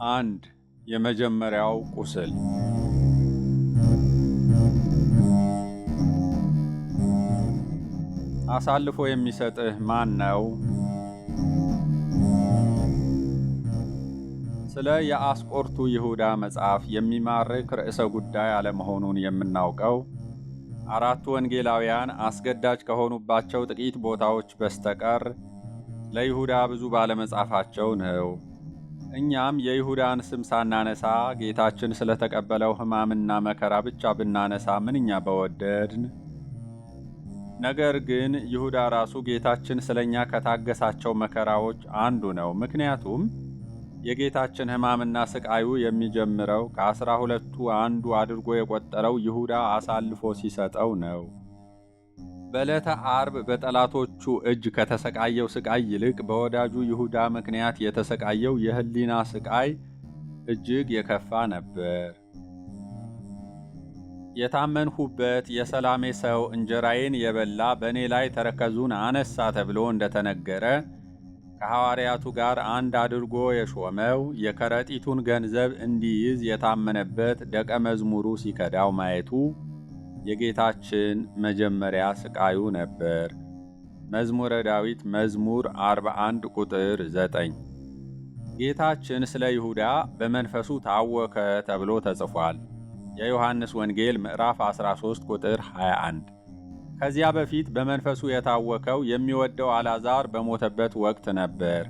1. የመጀመሪያው ቁስል። አሳልፎ የሚሰጥህ ማን ነው? ስለ የአስቆርቱ ይሁዳ መጽሐፍ የሚማርክ ርዕሰ ጉዳይ አለመሆኑን የምናውቀው አራቱ ወንጌላውያን አስገዳጅ ከሆኑባቸው ጥቂት ቦታዎች በስተቀር ለይሁዳ ብዙ ባለመጻፋቸው ነው። እኛም የይሁዳን ስም ሳናነሳ ጌታችን ስለተቀበለው ሕማምና መከራ ብቻ ብናነሳ ምንኛ በወደድን። ነገር ግን ይሁዳ ራሱ ጌታችን ስለኛ ከታገሳቸው መከራዎች አንዱ ነው። ምክንያቱም የጌታችን ሕማምና ስቃዩ የሚጀምረው ከ12ቱ አንዱ አድርጎ የቆጠረው ይሁዳ አሳልፎ ሲሰጠው ነው። በዕለተ ዓርብ በጠላቶቹ እጅ ከተሰቃየው ስቃይ ይልቅ በወዳጁ ይሁዳ ምክንያት የተሰቃየው የሕሊና ስቃይ እጅግ የከፋ ነበር። የታመንሁበት የሰላሜ ሰው እንጀራዬን የበላ በእኔ ላይ ተረከዙን አነሳ ተብሎ እንደተነገረ ከሐዋርያቱ ጋር አንድ አድርጎ የሾመው የከረጢቱን ገንዘብ እንዲይዝ የታመነበት ደቀ መዝሙሩ ሲከዳው ማየቱ የጌታችን መጀመሪያ ስቃዩ ነበር። መዝሙረ ዳዊት መዝሙር 41 ቁጥር 9። ጌታችን ስለ ይሁዳ በመንፈሱ ታወከ ተብሎ ተጽፏል። የዮሐንስ ወንጌል ምዕራፍ 13 ቁጥር 21። ከዚያ በፊት በመንፈሱ የታወከው የሚወደው አልዓዛር በሞተበት ወቅት ነበር።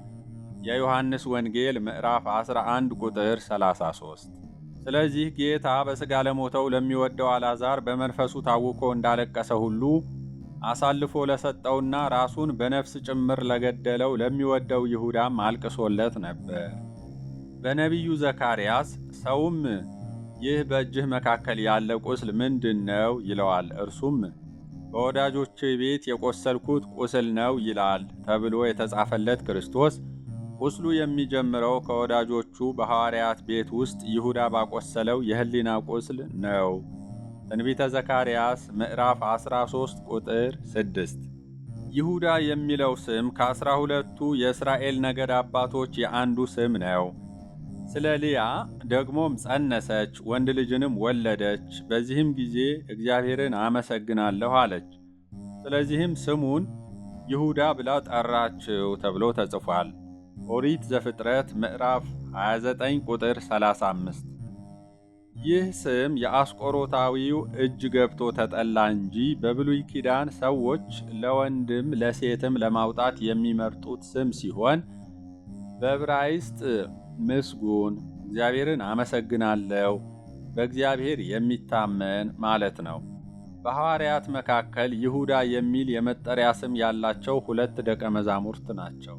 የዮሐንስ ወንጌል ምዕራፍ 11 ቁጥር 33። ስለዚህ ጌታ በሥጋ ለሞተው ለሚወደው አልዓዛር በመንፈሱ ታውኮ እንዳለቀሰ ሁሉ አሳልፎ ለሰጠውና ራሱን በነፍስ ጭምር ለገደለው ለሚወደው ይሁዳም አልቅሶለት ነበር። በነቢዩ ዘካርያስ ሰውም ይህ በእጅህ መካከል ያለ ቁስል ምንድን ነው ይለዋል። እርሱም በወዳጆቼ ቤት የቆሰልኩት ቁስል ነው ይላል ተብሎ የተጻፈለት ክርስቶስ ቁስሉ የሚጀምረው ከወዳጆቹ በሐዋርያት ቤት ውስጥ ይሁዳ ባቆሰለው የሕሊና ቁስል ነው። ትንቢተ ዘካርያስ ምዕራፍ 13 ቁጥር 6። ይሁዳ የሚለው ስም ከ12ቱ የእስራኤል ነገድ አባቶች የአንዱ ስም ነው። ስለ ልያ ደግሞም ጸነሰች፣ ወንድ ልጅንም ወለደች። በዚህም ጊዜ እግዚአብሔርን አመሰግናለሁ አለች። ስለዚህም ስሙን ይሁዳ ብላ ጠራችው ተብሎ ተጽፏል። ኦሪት ዘፍጥረት ምዕራፍ 29 ቁጥር 35። ይህ ስም የአስቆሮታዊው እጅ ገብቶ ተጠላ እንጂ በብሉይ ኪዳን ሰዎች ለወንድም ለሴትም ለማውጣት የሚመርጡት ስም ሲሆን በዕብራይስጥ ምስጉን፣ እግዚአብሔርን አመሰግናለሁ፣ በእግዚአብሔር የሚታመን ማለት ነው። በሐዋርያት መካከል ይሁዳ የሚል የመጠሪያ ስም ያላቸው 2 ደቀ መዛሙርት ናቸው።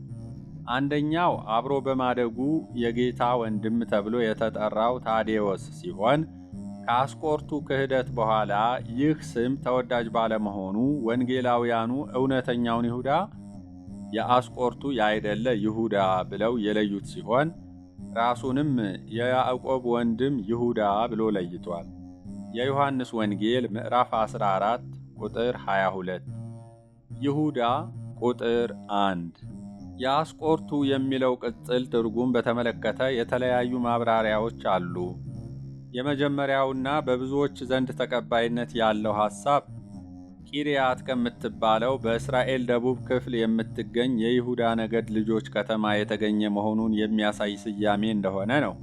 አንደኛው አብሮ በማደጉ የጌታ ወንድም ተብሎ የተጠራው ታዴዎስ ሲሆን ከአስቆርቱ ክህደት በኋላ ይህ ስም ተወዳጅ ባለመሆኑ ወንጌላውያኑ እውነተኛውን ይሁዳ የአስቆርቱ ያይደለ ይሁዳ ብለው የለዩት ሲሆን ራሱንም የያዕቆብ ወንድም ይሁዳ ብሎ ለይቷል። የዮሐንስ ወንጌል ምዕራፍ 14 ቁጥር 22። ይሁዳ ቁጥር 1። የአስቆርቱ የሚለው ቅጽል ትርጉም በተመለከተ የተለያዩ ማብራሪያዎች አሉ። የመጀመሪያውና በብዙዎች ዘንድ ተቀባይነት ያለው ሐሳብ ቂርያት ከምትባለው በእስራኤል ደቡብ ክፍል የምትገኝ የይሁዳ ነገድ ልጆች ከተማ የተገኘ መሆኑን የሚያሳይ ስያሜ እንደሆነ ነው።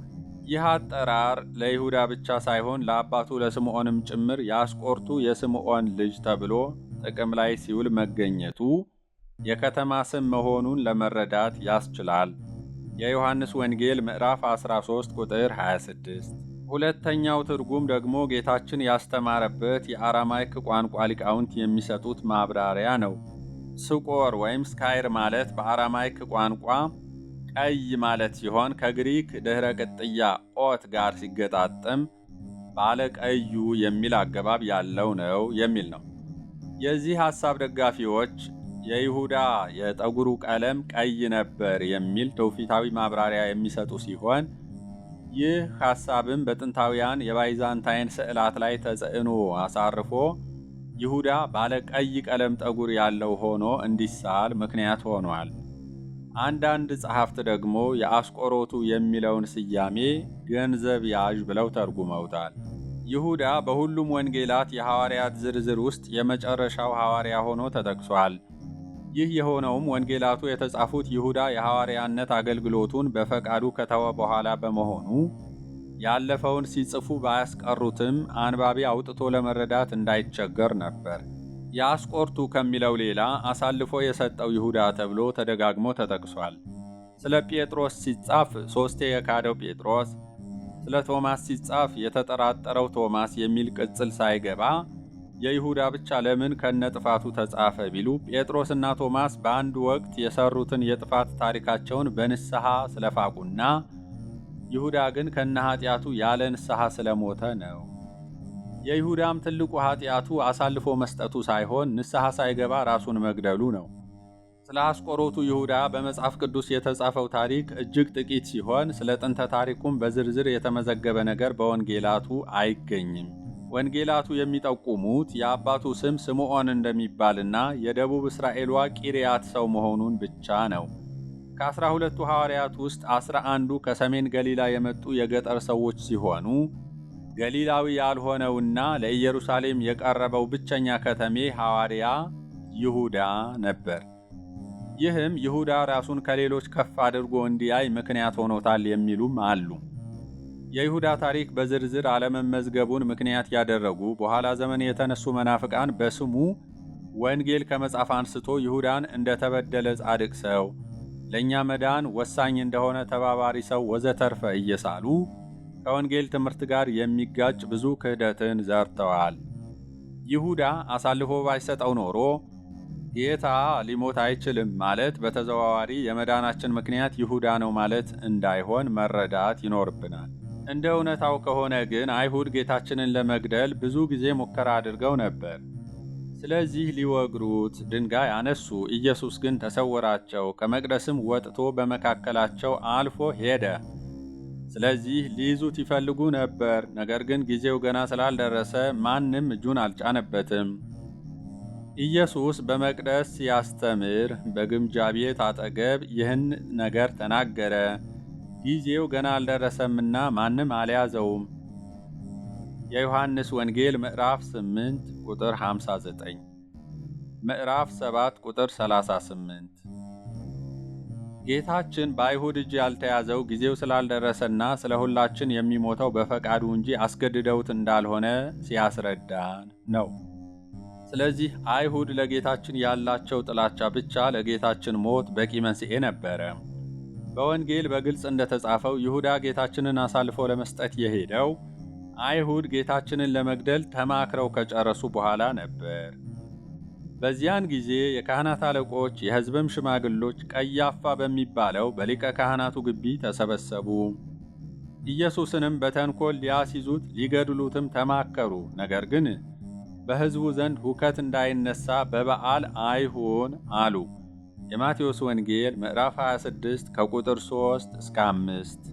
ይህ አጠራር ለይሁዳ ብቻ ሳይሆን ለአባቱ ለስምዖንም ጭምር የአስቆርቱ የስምዖን ልጅ ተብሎ ጥቅም ላይ ሲውል መገኘቱ የከተማ ስም መሆኑን ለመረዳት ያስችላል። የዮሐንስ ወንጌል ምዕራፍ 13 ቁጥር 26። ሁለተኛው ትርጉም ደግሞ ጌታችን ያስተማረበት የአራማይክ ቋንቋ ሊቃውንት የሚሰጡት ማብራሪያ ነው። ስቆር ወይም ስካይር ማለት በአራማይክ ቋንቋ ቀይ ማለት ሲሆን ከግሪክ ድኅረ ቅጥያ ኦት ጋር ሲገጣጠም ባለ ቀዩ የሚል አገባብ ያለው ነው የሚል ነው። የዚህ ሐሳብ ደጋፊዎች የይሁዳ የጠጉሩ ቀለም ቀይ ነበር የሚል ትውፊታዊ ማብራሪያ የሚሰጡ ሲሆን ይህ ሐሳብም በጥንታውያን የባይዛንታይን ስዕላት ላይ ተጽዕኖ አሳርፎ ይሁዳ ባለ ቀይ ቀለም ጠጉር ያለው ሆኖ እንዲሳል ምክንያት ሆኗል። አንዳንድ ጸሐፍት ደግሞ የአስቆሮቱ የሚለውን ስያሜ ገንዘብ ያዥ ብለው ተርጉመውታል። ይሁዳ በሁሉም ወንጌላት የሐዋርያት ዝርዝር ውስጥ የመጨረሻው ሐዋርያ ሆኖ ተጠቅሷል። ይህ የሆነውም ወንጌላቱ የተጻፉት ይሁዳ የሐዋርያነት አገልግሎቱን በፈቃዱ ከተወ በኋላ በመሆኑ ያለፈውን ሲጽፉ ባያስቀሩትም አንባቢ አውጥቶ ለመረዳት እንዳይቸገር ነበር። የአስቆርቱ ከሚለው ሌላ አሳልፎ የሰጠው ይሁዳ ተብሎ ተደጋግሞ ተጠቅሷል። ስለ ጴጥሮስ ሲጻፍ ሦስቴ የካደው ጴጥሮስ፣ ስለ ቶማስ ሲጻፍ የተጠራጠረው ቶማስ የሚል ቅጽል ሳይገባ የይሁዳ ብቻ ለምን ከነጥፋቱ ተጻፈ ቢሉ ጴጥሮስና ቶማስ በአንድ ወቅት የሰሩትን የጥፋት ታሪካቸውን በንስሐ ስለፋቁና ይሁዳ ግን ከነ ኃጢአቱ ያለ ንስሐ ስለሞተ ነው። የይሁዳም ትልቁ ኃጢአቱ አሳልፎ መስጠቱ ሳይሆን ንስሐ ሳይገባ ራሱን መግደሉ ነው። ስለ አስቆሮቱ ይሁዳ በመጽሐፍ ቅዱስ የተጻፈው ታሪክ እጅግ ጥቂት ሲሆን ስለ ጥንተ ታሪኩም በዝርዝር የተመዘገበ ነገር በወንጌላቱ አይገኝም። ወንጌላቱ የሚጠቁሙት የአባቱ ስም ስምዖን እንደሚባልና የደቡብ እስራኤሏ ቂርያት ሰው መሆኑን ብቻ ነው። ከ12ቱ ሐዋርያት ውስጥ 11ዱ ከሰሜን ገሊላ የመጡ የገጠር ሰዎች ሲሆኑ ገሊላዊ ያልሆነውና ለኢየሩሳሌም የቀረበው ብቸኛ ከተሜ ሐዋርያ ይሁዳ ነበር። ይህም ይሁዳ ራሱን ከሌሎች ከፍ አድርጎ እንዲያይ ምክንያት ሆኖታል የሚሉም አሉ። የይሁዳ ታሪክ በዝርዝር አለመመዝገቡን ምክንያት ያደረጉ በኋላ ዘመን የተነሱ መናፍቃን በስሙ ወንጌል ከመጻፍ አንስቶ ይሁዳን እንደተበደለ ጻድቅ ሰው፣ ለእኛ መዳን ወሳኝ እንደሆነ ተባባሪ ሰው ወዘተርፈ እየሳሉ ከወንጌል ትምህርት ጋር የሚጋጭ ብዙ ክህደትን ዘርተዋል። ይሁዳ አሳልፎ ባይሰጠው ኖሮ ጌታ ሊሞት አይችልም ማለት በተዘዋዋሪ የመዳናችን ምክንያት ይሁዳ ነው ማለት እንዳይሆን መረዳት ይኖርብናል። እንደ እውነታው ከሆነ ግን አይሁድ ጌታችንን ለመግደል ብዙ ጊዜ ሙከራ አድርገው ነበር። ስለዚህ ሊወግሩት ድንጋይ አነሱ። ኢየሱስ ግን ተሰወራቸው፣ ከመቅደስም ወጥቶ በመካከላቸው አልፎ ሄደ። ስለዚህ ሊይዙት ይፈልጉ ነበር፣ ነገር ግን ጊዜው ገና ስላልደረሰ ማንም እጁን አልጫነበትም። ኢየሱስ በመቅደስ ሲያስተምር በግምጃ ቤት አጠገብ ይህን ነገር ተናገረ። ጊዜው ገና አልደረሰምና ማንም አልያዘውም። የዮሐንስ ወንጌል ምዕራፍ 8 ቁጥር 59፣ ምዕራፍ 7 ቁጥር 38። ጌታችን በአይሁድ እጅ ያልተያዘው ጊዜው ስላልደረሰና ስለ ሁላችን የሚሞተው በፈቃዱ እንጂ አስገድደውት እንዳልሆነ ሲያስረዳን ነው። ስለዚህ አይሁድ ለጌታችን ያላቸው ጥላቻ ብቻ ለጌታችን ሞት በቂ መንስኤ ነበረ። በወንጌል በግልጽ እንደተጻፈው ይሁዳ ጌታችንን አሳልፎ ለመስጠት የሄደው አይሁድ ጌታችንን ለመግደል ተማክረው ከጨረሱ በኋላ ነበር። በዚያን ጊዜ የካህናት አለቆች፣ የሕዝብም ሽማግሎች ቀያፋ በሚባለው በሊቀ ካህናቱ ግቢ ተሰበሰቡ። ኢየሱስንም በተንኮል ሊያስይዙት ሊገድሉትም ተማከሩ። ነገር ግን በሕዝቡ ዘንድ ሁከት እንዳይነሳ በበዓል አይሁን አሉ። የማቴዎስ ወንጌል ምዕራፍ 26 ከቁጥር 3 እስከ 5።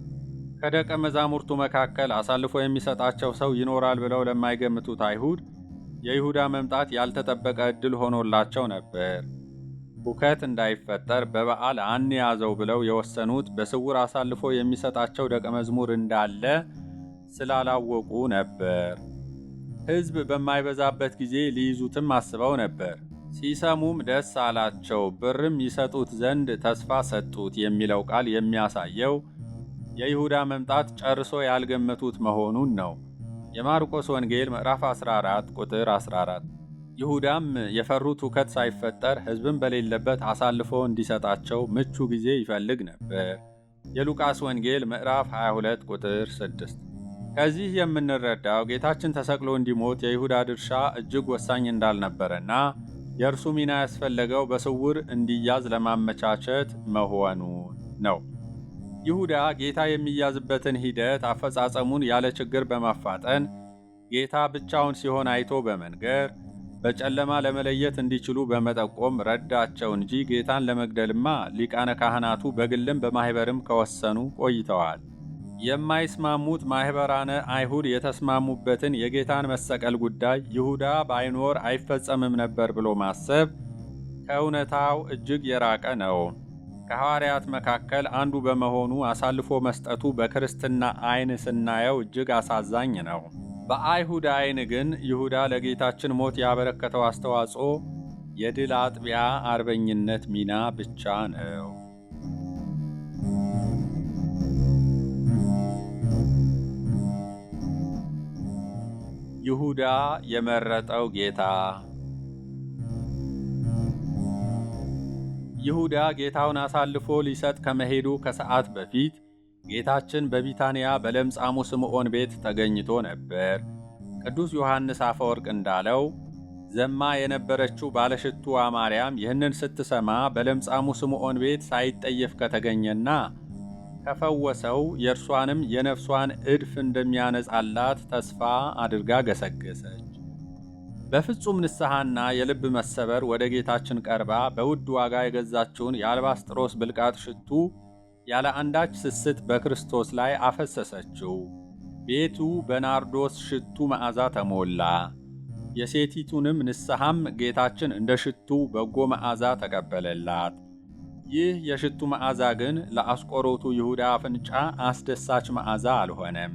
ከደቀ መዛሙርቱ መካከል አሳልፎ የሚሰጣቸው ሰው ይኖራል ብለው ለማይገምቱት አይሁድ የይሁዳ መምጣት ያልተጠበቀ ዕድል ሆኖላቸው ነበር። ሁከት እንዳይፈጠር በበዓል አንያዘው ብለው የወሰኑት በስውር አሳልፎ የሚሰጣቸው ደቀ መዝሙር እንዳለ ስላላወቁ ነበር። ሕዝብ በማይበዛበት ጊዜ ሊይዙትም አስበው ነበር። ሲሰሙም ደስ አላቸው፣ ብርም ይሰጡት ዘንድ ተስፋ ሰጡት የሚለው ቃል የሚያሳየው የይሁዳ መምጣት ጨርሶ ያልገመቱት መሆኑን ነው። የማርቆስ ወንጌል ምዕራፍ 14 ቁጥር 14። ይሁዳም የፈሩት ሁከት ሳይፈጠር ሕዝብም በሌለበት አሳልፎ እንዲሰጣቸው ምቹ ጊዜ ይፈልግ ነበር። የሉቃስ ወንጌል ምዕራፍ 22 ቁጥር 6። ከዚህ የምንረዳው ጌታችን ተሰቅሎ እንዲሞት የይሁዳ ድርሻ እጅግ ወሳኝ እንዳልነበረና የእርሱ ሚና ያስፈለገው በስውር እንዲያዝ ለማመቻቸት መሆኑን ነው። ይሁዳ ጌታ የሚያዝበትን ሂደት አፈጻጸሙን ያለ ችግር በማፋጠን ጌታ ብቻውን ሲሆን አይቶ በመንገር በጨለማ ለመለየት እንዲችሉ በመጠቆም ረዳቸው እንጂ ጌታን ለመግደልማ ሊቃነ ካህናቱ በግልም በማኅበርም ከወሰኑ ቆይተዋል። የማይስማሙት ማኅበራነ አይሁድ የተስማሙበትን የጌታን መሰቀል ጉዳይ ይሁዳ ባይኖር አይፈጸምም ነበር ብሎ ማሰብ ከእውነታው እጅግ የራቀ ነው። ከሐዋርያት መካከል አንዱ በመሆኑ አሳልፎ መስጠቱ በክርስትና ዓይን ስናየው እጅግ አሳዛኝ ነው። በአይሁድ ዓይን ግን ይሁዳ ለጌታችን ሞት ያበረከተው አስተዋጽኦ የድል አጥቢያ አርበኝነት ሚና ብቻ ነው። ይሁዳ የመረጠው ጌታ። ይሁዳ ጌታውን አሳልፎ ሊሰጥ ከመሄዱ ከሰዓት በፊት ጌታችን በቢታንያ በለምጻሙ ስምዖን ቤት ተገኝቶ ነበር። ቅዱስ ዮሐንስ አፈወርቅ እንዳለው ዘማ የነበረችው ባለሽቱዋ ማርያም ይህንን ስትሰማ በለምጻሙ ስምዖን ቤት ሳይጠየፍ ከተገኘና ከፈወሰው የእርሷንም የነፍሷን ዕድፍ እንደሚያነጻላት ተስፋ አድርጋ ገሰገሰች። በፍጹም ንስሐና የልብ መሰበር ወደ ጌታችን ቀርባ በውድ ዋጋ የገዛችውን የአልባስጥሮስ ብልቃጥ ሽቱ ያለ አንዳች ስስት በክርስቶስ ላይ አፈሰሰችው። ቤቱ በናርዶስ ሽቱ መዓዛ ተሞላ። የሴቲቱንም ንስሐም ጌታችን እንደ ሽቱ በጎ መዓዛ ተቀበለላት። ይህ የሽቱ መዓዛ ግን ለአስቆሮቱ ይሁዳ አፍንጫ አስደሳች መዓዛ አልሆነም።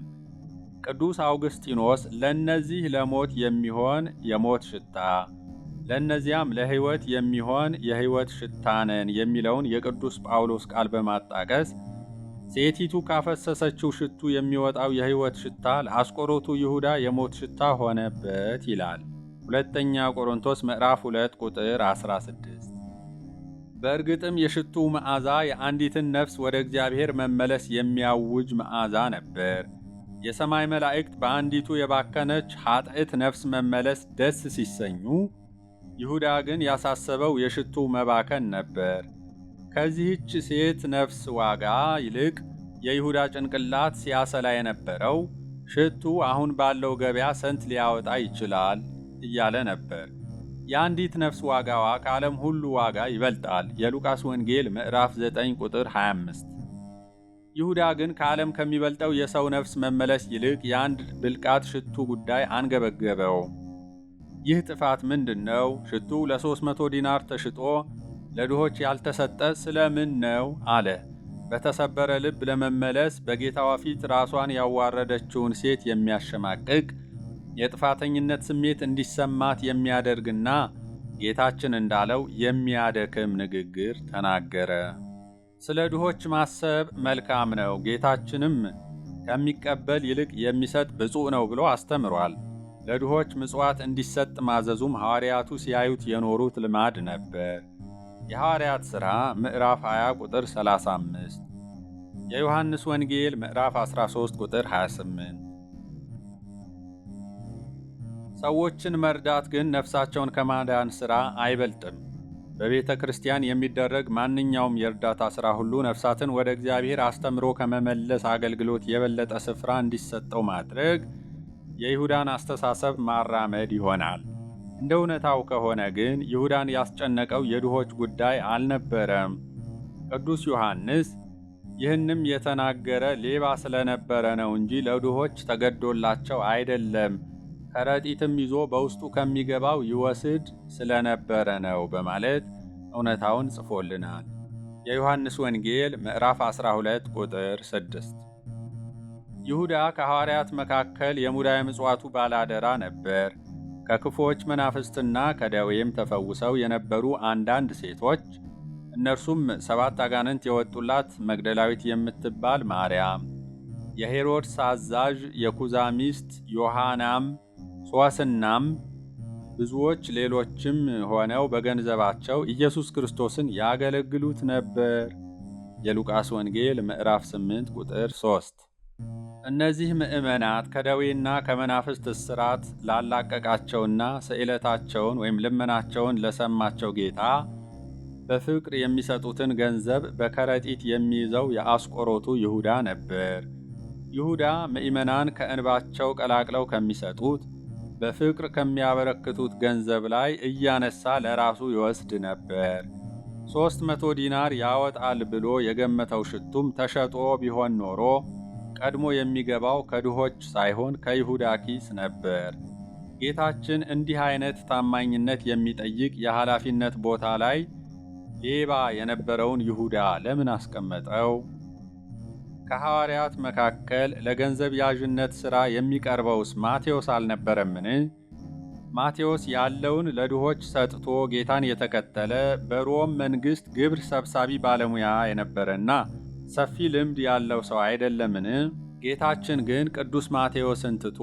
ቅዱስ አውግስጢኖስ ለእነዚህ ለሞት የሚሆን የሞት ሽታ፣ ለእነዚያም ለሕይወት የሚሆን የሕይወት ሽታ ነን የሚለውን የቅዱስ ጳውሎስ ቃል በማጣቀስ ሴቲቱ ካፈሰሰችው ሽቱ የሚወጣው የሕይወት ሽታ ለአስቆሮቱ ይሁዳ የሞት ሽታ ሆነበት ይላል። ሁለተኛ ቆሮንቶስ ምዕራፍ 2 ቁጥር 16። በእርግጥም የሽቱ መዓዛ የአንዲትን ነፍስ ወደ እግዚአብሔር መመለስ የሚያውጅ መዓዛ ነበር። የሰማይ መላእክት በአንዲቱ የባከነች ኃጥእት ነፍስ መመለስ ደስ ሲሰኙ፣ ይሁዳ ግን ያሳሰበው የሽቱ መባከን ነበር። ከዚህች ሴት ነፍስ ዋጋ ይልቅ የይሁዳ ጭንቅላት ሲያሰላ የነበረው ሽቱ አሁን ባለው ገበያ ስንት ሊያወጣ ይችላል እያለ ነበር። የአንዲት ነፍስ ዋጋዋ ከዓለም ሁሉ ዋጋ ይበልጣል። የሉቃስ ወንጌል ምዕራፍ 9 ቁጥር 25። ይሁዳ ግን ከዓለም ከሚበልጠው የሰው ነፍስ መመለስ ይልቅ የአንድ ብልቃጥ ሽቱ ጉዳይ አንገበገበው። ይህ ጥፋት ምንድን ነው? ሽቱ ለ300 ዲናር ተሽጦ ለድሆች ያልተሰጠ ስለምን ነው አለ። በተሰበረ ልብ ለመመለስ በጌታዋ ፊት ራሷን ያዋረደችውን ሴት የሚያሸማቅቅ የጥፋተኝነት ስሜት እንዲሰማት የሚያደርግና ጌታችን እንዳለው የሚያደክም ንግግር ተናገረ። ስለ ድሆች ማሰብ መልካም ነው፣ ጌታችንም ከሚቀበል ይልቅ የሚሰጥ ብፁዕ ነው ብሎ አስተምሯል። ለድሆች ምጽዋት እንዲሰጥ ማዘዙም ሐዋርያቱ ሲያዩት የኖሩት ልማድ ነበር። የሐዋርያት ሥራ ምዕራፍ 20 ቁጥር 35፣ የዮሐንስ ወንጌል ምዕራፍ 13 ቁጥር 28። ሰዎችን መርዳት ግን ነፍሳቸውን ከማዳን ሥራ አይበልጥም። በቤተ ክርስቲያን የሚደረግ ማንኛውም የእርዳታ ሥራ ሁሉ ነፍሳትን ወደ እግዚአብሔር አስተምሮ ከመመለስ አገልግሎት የበለጠ ስፍራ እንዲሰጠው ማድረግ የይሁዳን አስተሳሰብ ማራመድ ይሆናል። እንደ እውነታው ከሆነ ግን ይሁዳን ያስጨነቀው የድሆች ጉዳይ አልነበረም። ቅዱስ ዮሐንስ ይህንም የተናገረ ሌባ ስለነበረ ነው እንጂ ለድሆች ተገዶላቸው አይደለም፣ ከረጢትም ይዞ በውስጡ ከሚገባው ይወስድ ስለነበረ ነው በማለት እውነታውን ጽፎልናል። የዮሐንስ ወንጌል ምዕራፍ 12 ቁጥር 6። ይሁዳ ከሐዋርያት መካከል የሙዳየ ምጽዋቱ ባላደራ ነበር። ከክፉዎች መናፍስትና ከደዌም ተፈውሰው የነበሩ አንዳንድ ሴቶች፣ እነርሱም 7 አጋንንት የወጡላት መግደላዊት የምትባል ማርያም፣ የሄሮድስ አዛዥ የኩዛ ሚስት ዮሐናም፣ ሶስናም ብዙዎች ሌሎችም ሆነው በገንዘባቸው ኢየሱስ ክርስቶስን ያገለግሉት ነበር። የሉቃስ ወንጌል ምዕራፍ 8 ቁጥር 3። እነዚህ ምዕመናት ከደዌና ከመናፍስት እስራት ላላቀቃቸውና ስዕለታቸውን ወይም ልመናቸውን ለሰማቸው ጌታ በፍቅር የሚሰጡትን ገንዘብ በከረጢት የሚይዘው የአስቆሮቱ ይሁዳ ነበር። ይሁዳ ምዕመናን ከእንባቸው ቀላቅለው ከሚሰጡት በፍቅር ከሚያበረክቱት ገንዘብ ላይ እያነሳ ለራሱ ይወስድ ነበር። 300 ዲናር ያወጣል ብሎ የገመተው ሽቱም ተሸጦ ቢሆን ኖሮ ቀድሞ የሚገባው ከድሆች ሳይሆን ከይሁዳ ኪስ ነበር። ጌታችን እንዲህ አይነት ታማኝነት የሚጠይቅ የኃላፊነት ቦታ ላይ ሌባ የነበረውን ይሁዳ ለምን አስቀመጠው? ከሐዋርያት መካከል ለገንዘብ ያዥነት ሥራ የሚቀርበውስ ማቴዎስ አልነበረምን? ማቴዎስ ያለውን ለድሆች ሰጥቶ ጌታን የተከተለ በሮም መንግሥት ግብር ሰብሳቢ ባለሙያ የነበረና ሰፊ ልምድ ያለው ሰው አይደለምን? ጌታችን ግን ቅዱስ ማቴዎስን ትቶ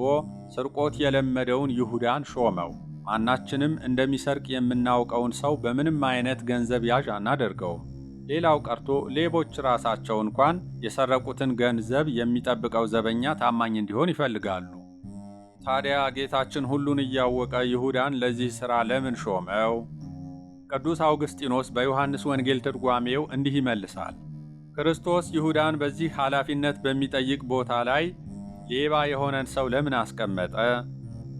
ስርቆት የለመደውን ይሁዳን ሾመው። ማናችንም እንደሚሰርቅ የምናውቀውን ሰው በምንም አይነት ገንዘብ ያዥ አናደርገውም። ሌላው ቀርቶ ሌቦች ራሳቸው እንኳን የሰረቁትን ገንዘብ የሚጠብቀው ዘበኛ ታማኝ እንዲሆን ይፈልጋሉ። ታዲያ ጌታችን ሁሉን እያወቀ ይሁዳን ለዚህ ሥራ ለምን ሾመው? ቅዱስ አውግስጢኖስ በዮሐንስ ወንጌል ትርጓሜው እንዲህ ይመልሳል። ክርስቶስ ይሁዳን በዚህ ኃላፊነት በሚጠይቅ ቦታ ላይ ሌባ የሆነን ሰው ለምን አስቀመጠ?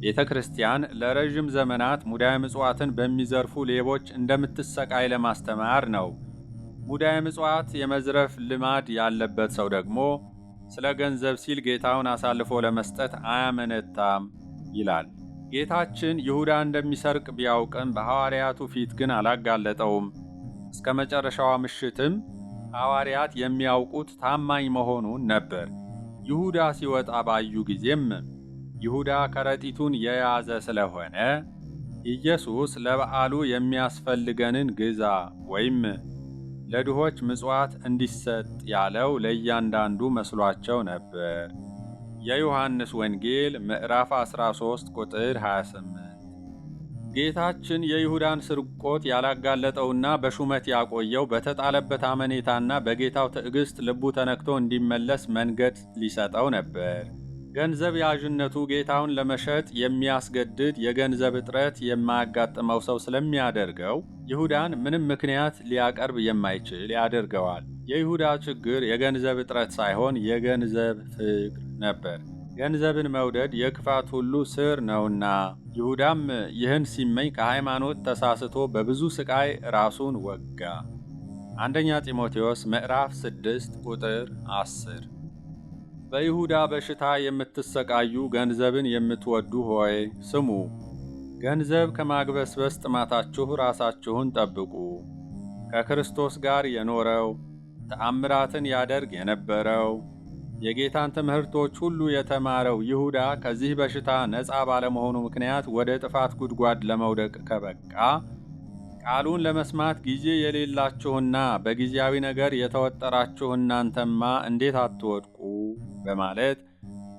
ቤተ ክርስቲያን ለረዥም ዘመናት ሙዳየ ምጽዋትን በሚዘርፉ ሌቦች እንደምትሰቃይ ለማስተማር ነው። ሙዳየ ምጽዋት የመዝረፍ ልማድ ያለበት ሰው ደግሞ ስለ ገንዘብ ሲል ጌታውን አሳልፎ ለመስጠት አያመነታም ይላል። ጌታችን ይሁዳ እንደሚሰርቅ ቢያውቅም በሐዋርያቱ ፊት ግን አላጋለጠውም። እስከ መጨረሻዋ ምሽትም ሐዋርያት የሚያውቁት ታማኝ መሆኑን ነበር። ይሁዳ ሲወጣ ባዩ ጊዜም ይሁዳ ከረጢቱን የያዘ ስለሆነ ኢየሱስ ለበዓሉ የሚያስፈልገንን ግዛ ወይም ለድሆች ምጽዋት እንዲሰጥ ያለው ለእያንዳንዱ መስሏቸው ነበር። የዮሐንስ ወንጌል ምዕራፍ 13 ቁጥር 28። ጌታችን የይሁዳን ስርቆት ያላጋለጠውና በሹመት ያቆየው በተጣለበት አመኔታና በጌታው ትዕግሥት ልቡ ተነክቶ እንዲመለስ መንገድ ሊሰጠው ነበር። ገንዘብ ያዥነቱ ጌታውን ለመሸጥ የሚያስገድድ የገንዘብ እጥረት የማያጋጥመው ሰው ስለሚያደርገው ይሁዳን ምንም ምክንያት ሊያቀርብ የማይችል ያደርገዋል። የይሁዳ ችግር የገንዘብ እጥረት ሳይሆን የገንዘብ ፍቅር ነበር። ገንዘብን መውደድ የክፋት ሁሉ ስር ነውና። ይሁዳም ይህን ሲመኝ ከሃይማኖት ተሳስቶ በብዙ ስቃይ ራሱን ወጋ። አንደኛ ጢሞቴዎስ ምዕራፍ 6 ቁጥር 10። በይሁዳ በሽታ የምትሰቃዩ ገንዘብን የምትወዱ ሆይ ስሙ። ገንዘብ ከማግበስበስ ጥማታችሁ ራሳችሁን ጠብቁ። ከክርስቶስ ጋር የኖረው ተአምራትን ያደርግ የነበረው የጌታን ትምህርቶች ሁሉ የተማረው ይሁዳ ከዚህ በሽታ ነፃ ባለመሆኑ ምክንያት ወደ ጥፋት ጉድጓድ ለመውደቅ ከበቃ ቃሉን ለመስማት ጊዜ የሌላችሁና በጊዜያዊ ነገር የተወጠራችሁ እናንተማ እንዴት አትወድቁ? በማለት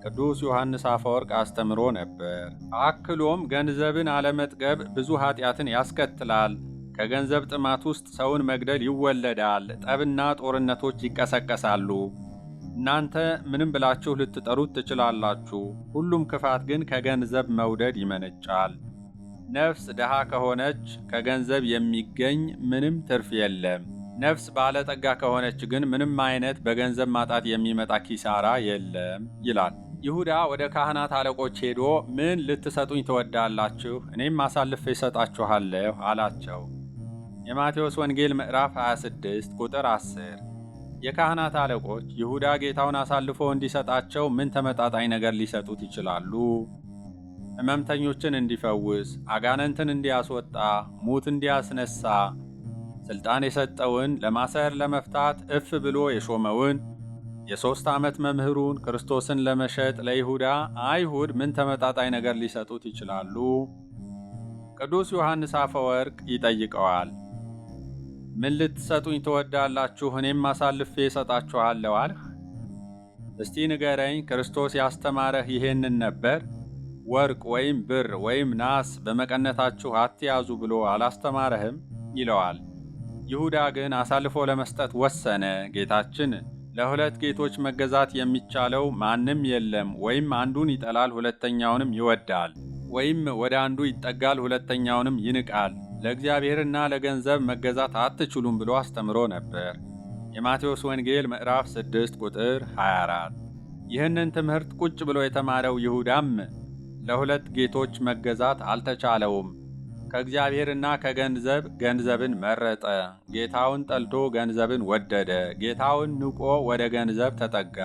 ቅዱስ ዮሐንስ አፈወርቅ አስተምሮ ነበር። አክሎም ገንዘብን አለመጥገብ ብዙ ኃጢአትን ያስከትላል። ከገንዘብ ጥማት ውስጥ ሰውን መግደል ይወለዳል። ጠብና ጦርነቶች ይቀሰቀሳሉ። እናንተ ምንም ብላችሁ ልትጠሩት ትችላላችሁ። ሁሉም ክፋት ግን ከገንዘብ መውደድ ይመነጫል። ነፍስ ድሃ ከሆነች ከገንዘብ የሚገኝ ምንም ትርፍ የለም። ነፍስ ባለጠጋ ከሆነች ግን ምንም አይነት በገንዘብ ማጣት የሚመጣ ኪሳራ የለም ይላል። ይሁዳ ወደ ካህናት አለቆች ሄዶ ምን ልትሰጡኝ ትወዳላችሁ? እኔም አሳልፌ እሰጣችኋለሁ አላቸው። የማቴዎስ ወንጌል ምዕራፍ 26 ቁጥር 10። የካህናት አለቆች ይሁዳ ጌታውን አሳልፎ እንዲሰጣቸው ምን ተመጣጣኝ ነገር ሊሰጡት ይችላሉ? ሕመምተኞችን እንዲፈውስ፣ አጋንንትን እንዲያስወጣ፣ ሙት እንዲያስነሳ፣ ሥልጣን የሰጠውን ለማሰር ለመፍታት እፍ ብሎ የሾመውን የ3 ዓመት መምህሩን ክርስቶስን ለመሸጥ ለይሁዳ አይሁድ ምን ተመጣጣኝ ነገር ሊሰጡት ይችላሉ? ቅዱስ ዮሐንስ አፈወርቅ ይጠይቀዋል። ምን ልትሰጡኝ ትወዳላችሁ? እኔም አሳልፌ እሰጣችኋለሁ አልህ? እስቲ ንገረኝ። ክርስቶስ ያስተማረህ ይሄንን ነበር? ወርቅ ወይም ብር ወይም ናስ በመቀነታችሁ አትያዙ ብሎ አላስተማረህም? ይለዋል። ይሁዳ ግን አሳልፎ ለመስጠት ወሰነ። ጌታችን ለሁለት ጌቶች መገዛት የሚቻለው ማንም የለም፣ ወይም አንዱን ይጠላል ሁለተኛውንም ይወዳል፣ ወይም ወደ አንዱ ይጠጋል ሁለተኛውንም ይንቃል። ለእግዚአብሔርና ለገንዘብ መገዛት አትችሉም ብሎ አስተምሮ ነበር። የማቴዎስ ወንጌል ምዕራፍ 6 ቁጥር 24። ይህንን ትምህርት ቁጭ ብሎ የተማረው ይሁዳም ለሁለት ጌቶች መገዛት አልተቻለውም። ከእግዚአብሔርና ከገንዘብ ገንዘብን መረጠ። ጌታውን ጠልቶ ገንዘብን ወደደ። ጌታውን ንቆ ወደ ገንዘብ ተጠጋ።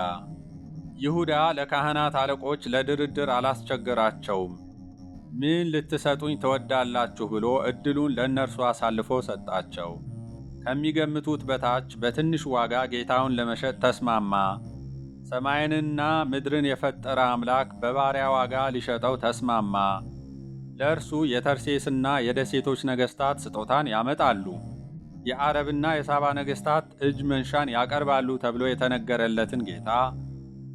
ይሁዳ ለካህናት አለቆች ለድርድር አላስቸገራቸውም። ምን ልትሰጡኝ ትወዳላችሁ ብሎ ዕድሉን ለእነርሱ አሳልፎ ሰጣቸው። ከሚገምቱት በታች በትንሽ ዋጋ ጌታውን ለመሸጥ ተስማማ። ሰማይንና ምድርን የፈጠረ አምላክ በባሪያ ዋጋ ሊሸጠው ተስማማ። ለእርሱ የተርሴስና የደሴቶች ነገሥታት ስጦታን ያመጣሉ፣ የአረብና የሳባ ነገሥታት እጅ መንሻን ያቀርባሉ ተብሎ የተነገረለትን ጌታ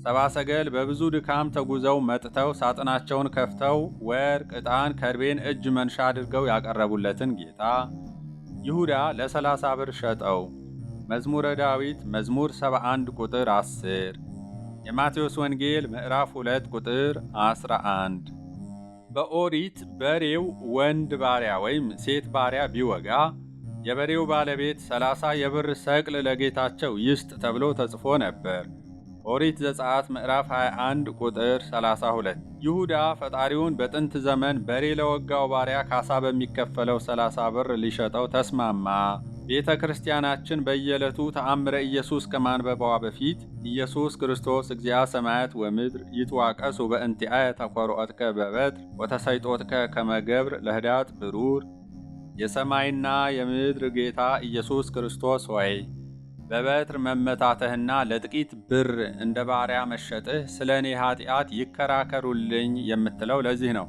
ሰብአ ሰገል በብዙ ድካም ተጉዘው መጥተው ሳጥናቸውን ከፍተው ወርቅ፣ ዕጣን፣ ከርቤን እጅ መንሻ አድርገው ያቀረቡለትን ጌታ ይሁዳ ለ30 ብር ሸጠው። መዝሙረ ዳዊት መዝሙር 71 ቁጥር 10። የማቴዎስ ወንጌል ምዕራፍ 2 ቁጥር 11። በኦሪት በሬው ወንድ ባሪያ ወይም ሴት ባሪያ ቢወጋ የበሬው ባለቤት 30 የብር ሰቅል ለጌታቸው ይስጥ ተብሎ ተጽፎ ነበር። ኦሪት ዘጸአት ምዕራፍ 21 ቁጥር 32። ይሁዳ ፈጣሪውን በጥንት ዘመን በሬ ለወጋው ባሪያ ካሳ በሚከፈለው 30 ብር ሊሸጠው ተስማማ። ቤተ ክርስቲያናችን በየዕለቱ ተአምረ ኢየሱስ ከማንበቧ በፊት ኢየሱስ ክርስቶስ እግዚአ ሰማያት ወምድር ይትዋቀሱ በእንቲአየ ተኰርዖትከ በበትር ወተሰይጦትከ ከመ ገብር ለህዳጥ ብሩር፣ የሰማይና የምድር ጌታ ኢየሱስ ክርስቶስ ሆይ በበትር መመታተህና ለጥቂት ብር እንደ ባሪያ መሸጥህ ስለ እኔ ኃጢአት ይከራከሩልኝ የምትለው ለዚህ ነው።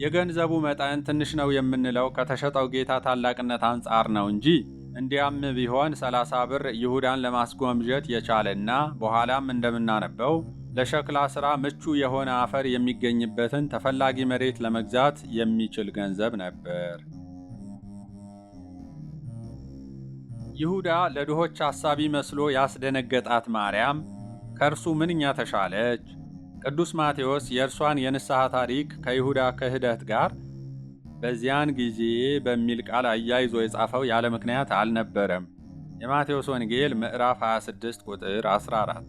የገንዘቡ መጠን ትንሽ ነው የምንለው ከተሸጠው ጌታ ታላቅነት አንጻር ነው እንጂ እንዲያም ቢሆን 30 ብር ይሁዳን ለማስጎምጀት የቻለና በኋላም እንደምናነበው ለሸክላ ሥራ ምቹ የሆነ አፈር የሚገኝበትን ተፈላጊ መሬት ለመግዛት የሚችል ገንዘብ ነበር። ይሁዳ ለድሆች አሳቢ መስሎ ያስደነገጣት ማርያም ከእርሱ ምንኛ ተሻለች! ቅዱስ ማቴዎስ የእርሷን የንስሐ ታሪክ ከይሁዳ ክህደት ጋር በዚያን ጊዜ በሚል ቃል አያይዞ የጻፈው ያለ ምክንያት አልነበረም። የማቴዎስ ወንጌል ምዕራፍ 26 ቁጥር 14።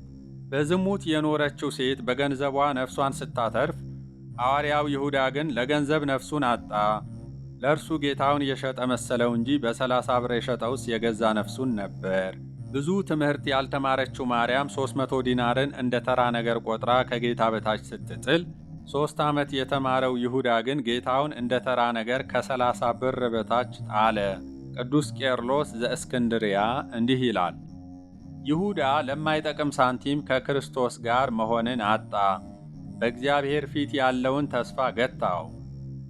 በዝሙት የኖረችው ሴት በገንዘቧ ነፍሷን ስታተርፍ፣ ሐዋርያው ይሁዳ ግን ለገንዘብ ነፍሱን አጣ። ለእርሱ ጌታውን የሸጠ መሰለው እንጂ በ30 ብር የሸጠውስ የገዛ ነፍሱን ነበር። ብዙ ትምህርት ያልተማረችው ማርያም 300 ዲናርን እንደ ተራ ነገር ቆጥራ ከጌታ በታች ስትጥል፣ 3 ዓመት የተማረው ይሁዳ ግን ጌታውን እንደ ተራ ነገር ከ30 ብር በታች ጣለ። ቅዱስ ቄርሎስ ዘእስክንድርያ እንዲህ ይላል፣ ይሁዳ ለማይጠቅም ሳንቲም ከክርስቶስ ጋር መሆንን አጣ። በእግዚአብሔር ፊት ያለውን ተስፋ ገታው።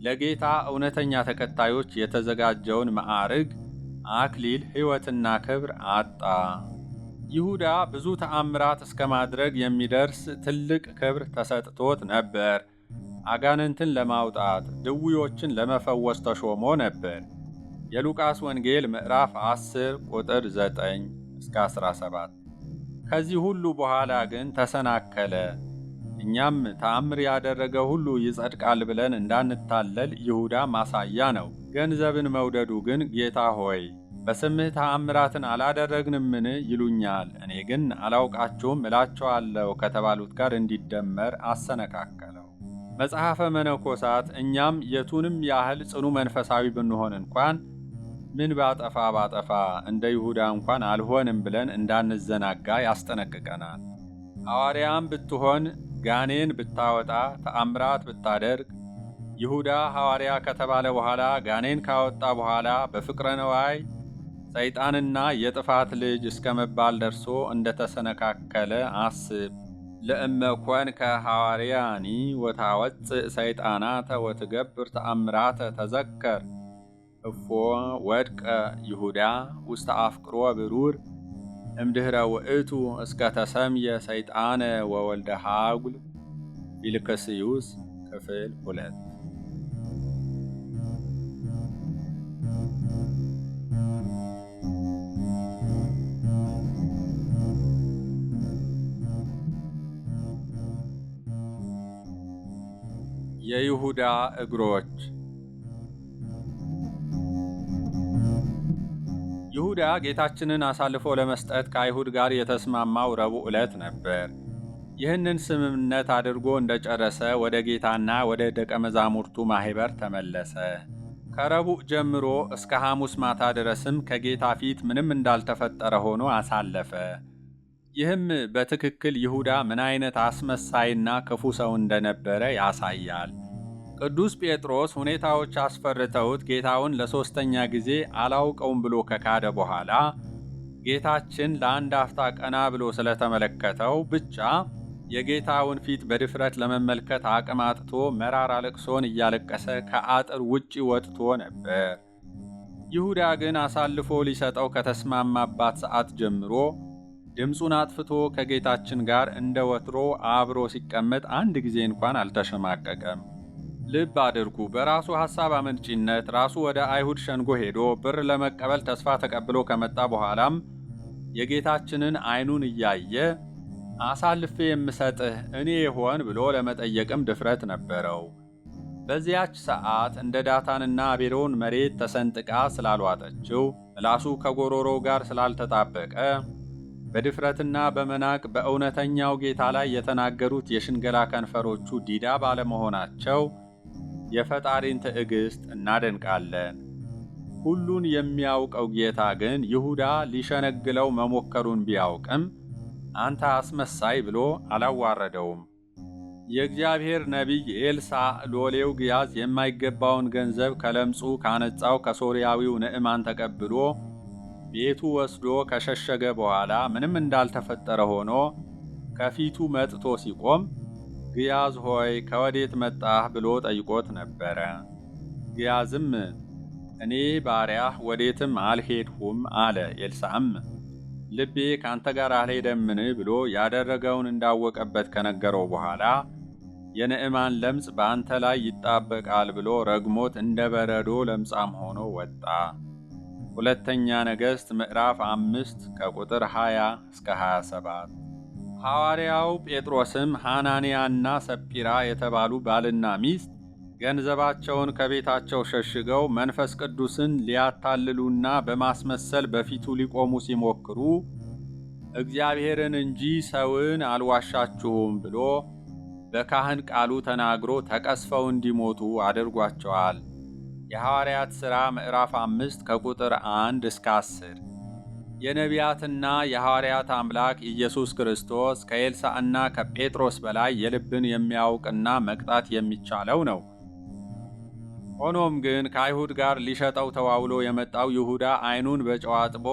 ለጌታ እውነተኛ ተከታዮች የተዘጋጀውን ማዕርግ፣ አክሊል፣ ሕይወትና ክብር አጣ። ይሁዳ ብዙ ተአምራት እስከ ማድረግ የሚደርስ ትልቅ ክብር ተሰጥቶት ነበር። አጋንንትን ለማውጣት፣ ድውዮችን ለመፈወስ ተሾሞ ነበር። የሉቃስ ወንጌል ምዕራፍ 10 ቁጥር 9 እስከ 17። ከዚህ ሁሉ በኋላ ግን ተሰናከለ። እኛም ተአምር ያደረገ ሁሉ ይጸድቃል ብለን እንዳንታለል ይሁዳ ማሳያ ነው። ገንዘብን መውደዱ ግን ጌታ ሆይ በስምህ ተአምራትን አላደረግንምን ይሉኛል፣ እኔ ግን አላውቃችሁም እላቸዋለሁ ከተባሉት ጋር እንዲደመር አሰነካከለው። መጽሐፈ መነኮሳት እኛም የቱንም ያህል ጽኑ መንፈሳዊ ብንሆን እንኳን ምን ባጠፋ እንደ ይሁዳ እንኳን አልሆንም ብለን እንዳንዘናጋ ያስጠነቅቀናል። ሐዋርያም ብትሆን ጋኔን ብታወጣ ተአምራት ብታደርግ፣ ይሁዳ ሐዋርያ ከተባለ በኋላ ጋኔን ካወጣ በኋላ በፍቅረ ነዋይ ሰይጣንና የጥፋት ልጅ እስከ መባል ደርሶ እንደተሰነካከለ አስብ። ለእመ ኮንከ ሐዋርያኒ ወታወፅእ ሰይጣናተ ወትገብር ተአምራተ ተዘከር እፎ ወድቀ ይሁዳ ውስተ አፍቅሮ ብሩር እምድኅረ ውእቱ እስከ ተሰምየ ሰይጣነ ወወልደ ሃጉል። ፊልክስዩስ ክፍል 2። የይሁዳ እግሮች። ይሁዳ ጌታችንን አሳልፎ ለመስጠት ከአይሁድ ጋር የተስማማው ረቡዕ ዕለት ነበር። ይህንን ስምምነት አድርጎ እንደጨረሰ ወደ ጌታና ወደ ደቀ መዛሙርቱ ማኅበር ተመለሰ። ከረቡዕ ጀምሮ እስከ ሐሙስ ማታ ድረስም ከጌታ ፊት ምንም እንዳልተፈጠረ ሆኖ አሳለፈ። ይህም በትክክል ይሁዳ ምን አይነት አስመሳይና ክፉ ሰው እንደነበረ ያሳያል። ቅዱስ ጴጥሮስ ሁኔታዎች አስፈርተውት ጌታውን ለሦስተኛ ጊዜ አላውቀውም ብሎ ከካደ በኋላ ጌታችን ለአንድ አፍታ ቀና ብሎ ስለተመለከተው ብቻ የጌታውን ፊት በድፍረት ለመመልከት አቅም አጥቶ መራራ ልቅሶን እያለቀሰ ከአጥር ውጪ ወጥቶ ነበር። ይሁዳ ግን አሳልፎ ሊሰጠው ከተስማማባት ሰዓት ጀምሮ ድምፁን አጥፍቶ ከጌታችን ጋር እንደ ወትሮ አብሮ ሲቀመጥ አንድ ጊዜ እንኳን አልተሸማቀቀም። ልብ አድርጉ። በራሱ ሐሳብ አመንጪነት ራሱ ወደ አይሁድ ሸንጎ ሄዶ ብር ለመቀበል ተስፋ ተቀብሎ ከመጣ በኋላም የጌታችንን ዓይኑን እያየ አሳልፌ የምሰጥህ እኔ ይሆን ብሎ ለመጠየቅም ድፍረት ነበረው። በዚያች ሰዓት እንደ ዳታንና አቤሮን መሬት ተሰንጥቃ ስላልዋጠችው፣ ምላሱ ከጎሮሮው ጋር ስላልተጣበቀ፣ በድፍረትና በመናቅ በእውነተኛው ጌታ ላይ የተናገሩት የሽንገላ ከንፈሮቹ ዲዳ ባለመሆናቸው የፈጣሪን ትዕግሥት እናደንቃለን። ሁሉን የሚያውቀው ጌታ ግን ይሁዳ ሊሸነግለው መሞከሩን ቢያውቅም አንተ አስመሳይ ብሎ አላዋረደውም። የእግዚአብሔር ነቢይ ኤልሳዕ ሎሌው ግያዝ የማይገባውን ገንዘብ ከለምጹ ካነጻው ከሶርያዊው ንዕማን ተቀብሎ ቤቱ ወስዶ ከሸሸገ በኋላ ምንም እንዳልተፈጠረ ሆኖ ከፊቱ መጥቶ ሲቆም ግያዝ ሆይ ከወዴት መጣህ ብሎ ጠይቆት ነበረ። ግያዝም እኔ ባሪያህ ወዴትም አልሄድሁም አለ። ኤልሳዕም ልቤ ካንተ ጋር አልሄደምን ብሎ ያደረገውን እንዳወቀበት ከነገረው በኋላ የንዕማን ለምጽ በአንተ ላይ ይጣበቃል ብሎ ረግሞት እንደ በረዶ ለምጻም ሆኖ ወጣ። ሁለተኛ ነገሥት ምዕራፍ 5 ከቁጥር 20 እስከ 27። ሐዋርያው ጴጥሮስም ሐናንያና ሰጲራ የተባሉ ባልና ሚስት ገንዘባቸውን ከቤታቸው ሸሽገው መንፈስ ቅዱስን ሊያታልሉና በማስመሰል በፊቱ ሊቆሙ ሲሞክሩ እግዚአብሔርን እንጂ ሰውን አልዋሻችሁም ብሎ በካህን ቃሉ ተናግሮ ተቀስፈው እንዲሞቱ አድርጓቸዋል። የሐዋርያት ሥራ ምዕራፍ 5 ከቁጥር 1 እስከ 10። የነቢያትና የሐዋርያት አምላክ ኢየሱስ ክርስቶስ ከኤልሳዕና ከጴጥሮስ በላይ የልብን የሚያውቅና መቅጣት የሚቻለው ነው። ሆኖም ግን ከአይሁድ ጋር ሊሸጠው ተዋውሎ የመጣው ይሁዳ ዓይኑን በጨው አጥቦ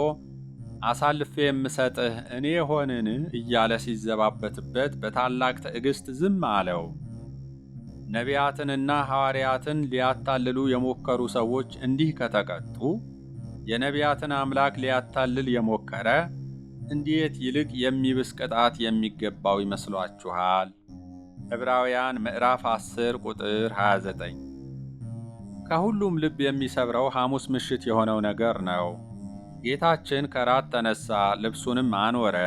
አሳልፌ የምሰጥህ እኔ ሆንን እያለ ሲዘባበትበት በታላቅ ትዕግሥት ዝም አለው። ነቢያትንና ሐዋርያትን ሊያታልሉ የሞከሩ ሰዎች እንዲህ ከተቀጡ የነቢያትን አምላክ ሊያታልል የሞከረ እንዴት ይልቅ የሚብስ ቅጣት የሚገባው ይመስሏችኋል? ዕብራውያን ምዕራፍ 10 ቁጥር 29። ከሁሉም ልብ የሚሰብረው ሐሙስ ምሽት የሆነው ነገር ነው። ጌታችን ከራት ተነሳ፣ ልብሱንም አኖረ፣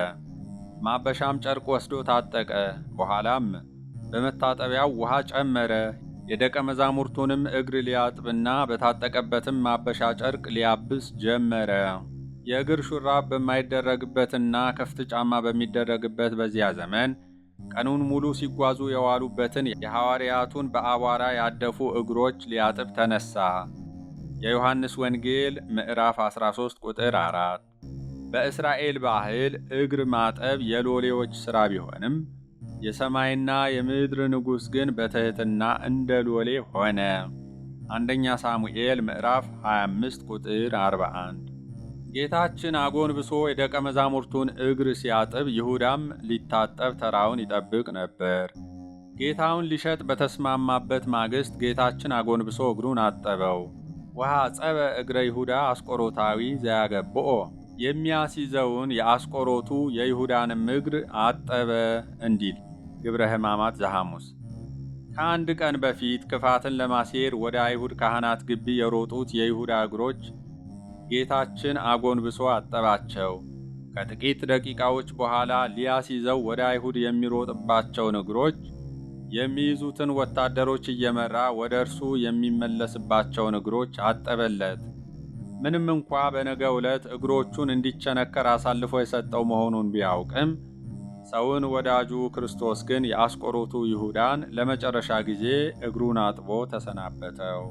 ማበሻም ጨርቅ ወስዶ ታጠቀ። በኋላም በመታጠቢያው ውሃ ጨመረ። የደቀ መዛሙርቱንም እግር ሊያጥብና በታጠቀበትም ማበሻ ጨርቅ ሊያብስ ጀመረ። የእግር ሹራብ በማይደረግበትና ክፍት ጫማ በሚደረግበት በዚያ ዘመን ቀኑን ሙሉ ሲጓዙ የዋሉበትን የሐዋርያቱን በአቧራ ያደፉ እግሮች ሊያጥብ ተነሳ። የዮሐንስ ወንጌል ምዕራፍ 13 ቁጥር 4። በእስራኤል ባህል እግር ማጠብ የሎሌዎች ሥራ ቢሆንም የሰማይና የምድር ንጉሥ ግን በትሕትና እንደ ሎሌ ሆነ። አንደኛ ሳሙኤል ምዕራፍ 25 ቁጥር 41። ጌታችን አጎንብሶ የደቀ መዛሙርቱን እግር ሲያጥብ ይሁዳም ሊታጠብ ተራውን ይጠብቅ ነበር። ጌታውን ሊሸጥ በተስማማበት ማግስት ጌታችን አጎንብሶ እግሩን አጠበው። ውሃ ጸበ እግረ ይሁዳ አስቆሮታዊ ዘያገብኦ፣ የሚያስይዘውን የአስቆሮቱ የይሁዳንም እግር አጠበ እንዲል ግብረ ሕማማት ዘሐሙስ። ከአንድ ቀን በፊት ክፋትን ለማሴር ወደ አይሁድ ካህናት ግቢ የሮጡት የይሁዳ እግሮች ጌታችን አጎንብሶ አጠባቸው። ከጥቂት ደቂቃዎች በኋላ ሊያስይዘው ወደ አይሁድ የሚሮጥባቸውን እግሮች የሚይዙትን ወታደሮች እየመራ ወደ እርሱ የሚመለስባቸውን እግሮች አጠበለት። ምንም እንኳ በነገው ዕለት እግሮቹን እንዲቸነከር አሳልፎ የሰጠው መሆኑን ቢያውቅም ሰውን ወዳጁ ክርስቶስ ግን የአስቆሮቱ ይሁዳን ለመጨረሻ ጊዜ እግሩን አጥቦ ተሰናበተው።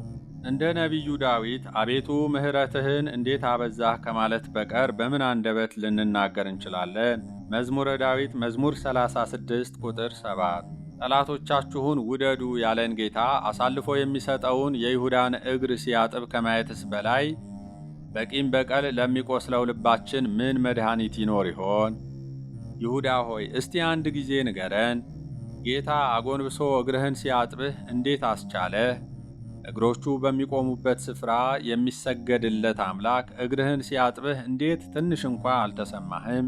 እንደ ነቢዩ ዳዊት አቤቱ ምሕረትህን እንዴት አበዛህ ከማለት በቀር በምን አንደበት ልንናገር እንችላለን? መዝሙረ ዳዊት መዝሙር 36 ቁጥር 7። ጠላቶቻችሁን ውደዱ ያለን ጌታ አሳልፎ የሚሰጠውን የይሁዳን እግር ሲያጥብ ከማየትስ በላይ በቂም በቀል ለሚቆስለው ልባችን ምን መድኃኒት ይኖር ይሆን? ይሁዳ ሆይ እስቲ አንድ ጊዜ ንገረን፣ ጌታ አጎንብሶ እግርህን ሲያጥብህ እንዴት አስቻለህ? እግሮቹ በሚቆሙበት ስፍራ የሚሰገድለት አምላክ እግርህን ሲያጥብህ እንዴት ትንሽ እንኳ አልተሰማህም?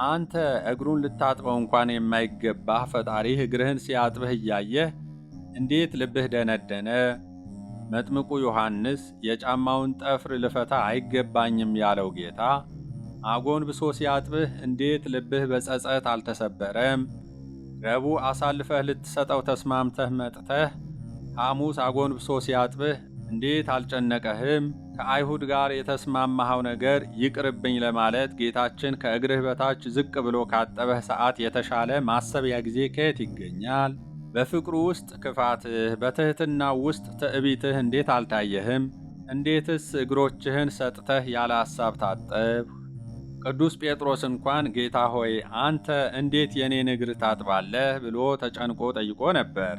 አንተ እግሩን ልታጥበው እንኳን የማይገባህ ፈጣሪህ እግርህን ሲያጥብህ እያየህ እንዴት ልብህ ደነደነ? መጥምቁ ዮሐንስ የጫማውን ጠፍር ልፈታ አይገባኝም ያለው ጌታ አጎንብሶ ሲያጥብህ እንዴት ልብህ በጸጸት አልተሰበረም? ረቡዕ አሳልፈህ ልትሰጠው ተስማምተህ መጥተህ ሐሙስ አጎንብሶ ሲያጥብህ እንዴት አልጨነቀህም? ከአይሁድ ጋር የተስማማኸው ነገር ይቅርብኝ ለማለት ጌታችን ከእግርህ በታች ዝቅ ብሎ ካጠበህ ሰዓት የተሻለ ማሰቢያ ጊዜ ከየት ይገኛል? በፍቅሩ ውስጥ ክፋትህ፣ በትሕትናው ውስጥ ትዕቢትህ እንዴት አልታየህም? እንዴትስ እግሮችህን ሰጥተህ ያለ ሐሳብ ታጠብህ? ቅዱስ ጴጥሮስ እንኳን ጌታ ሆይ አንተ እንዴት የኔን እግር ታጥባለህ ብሎ ተጨንቆ ጠይቆ ነበር።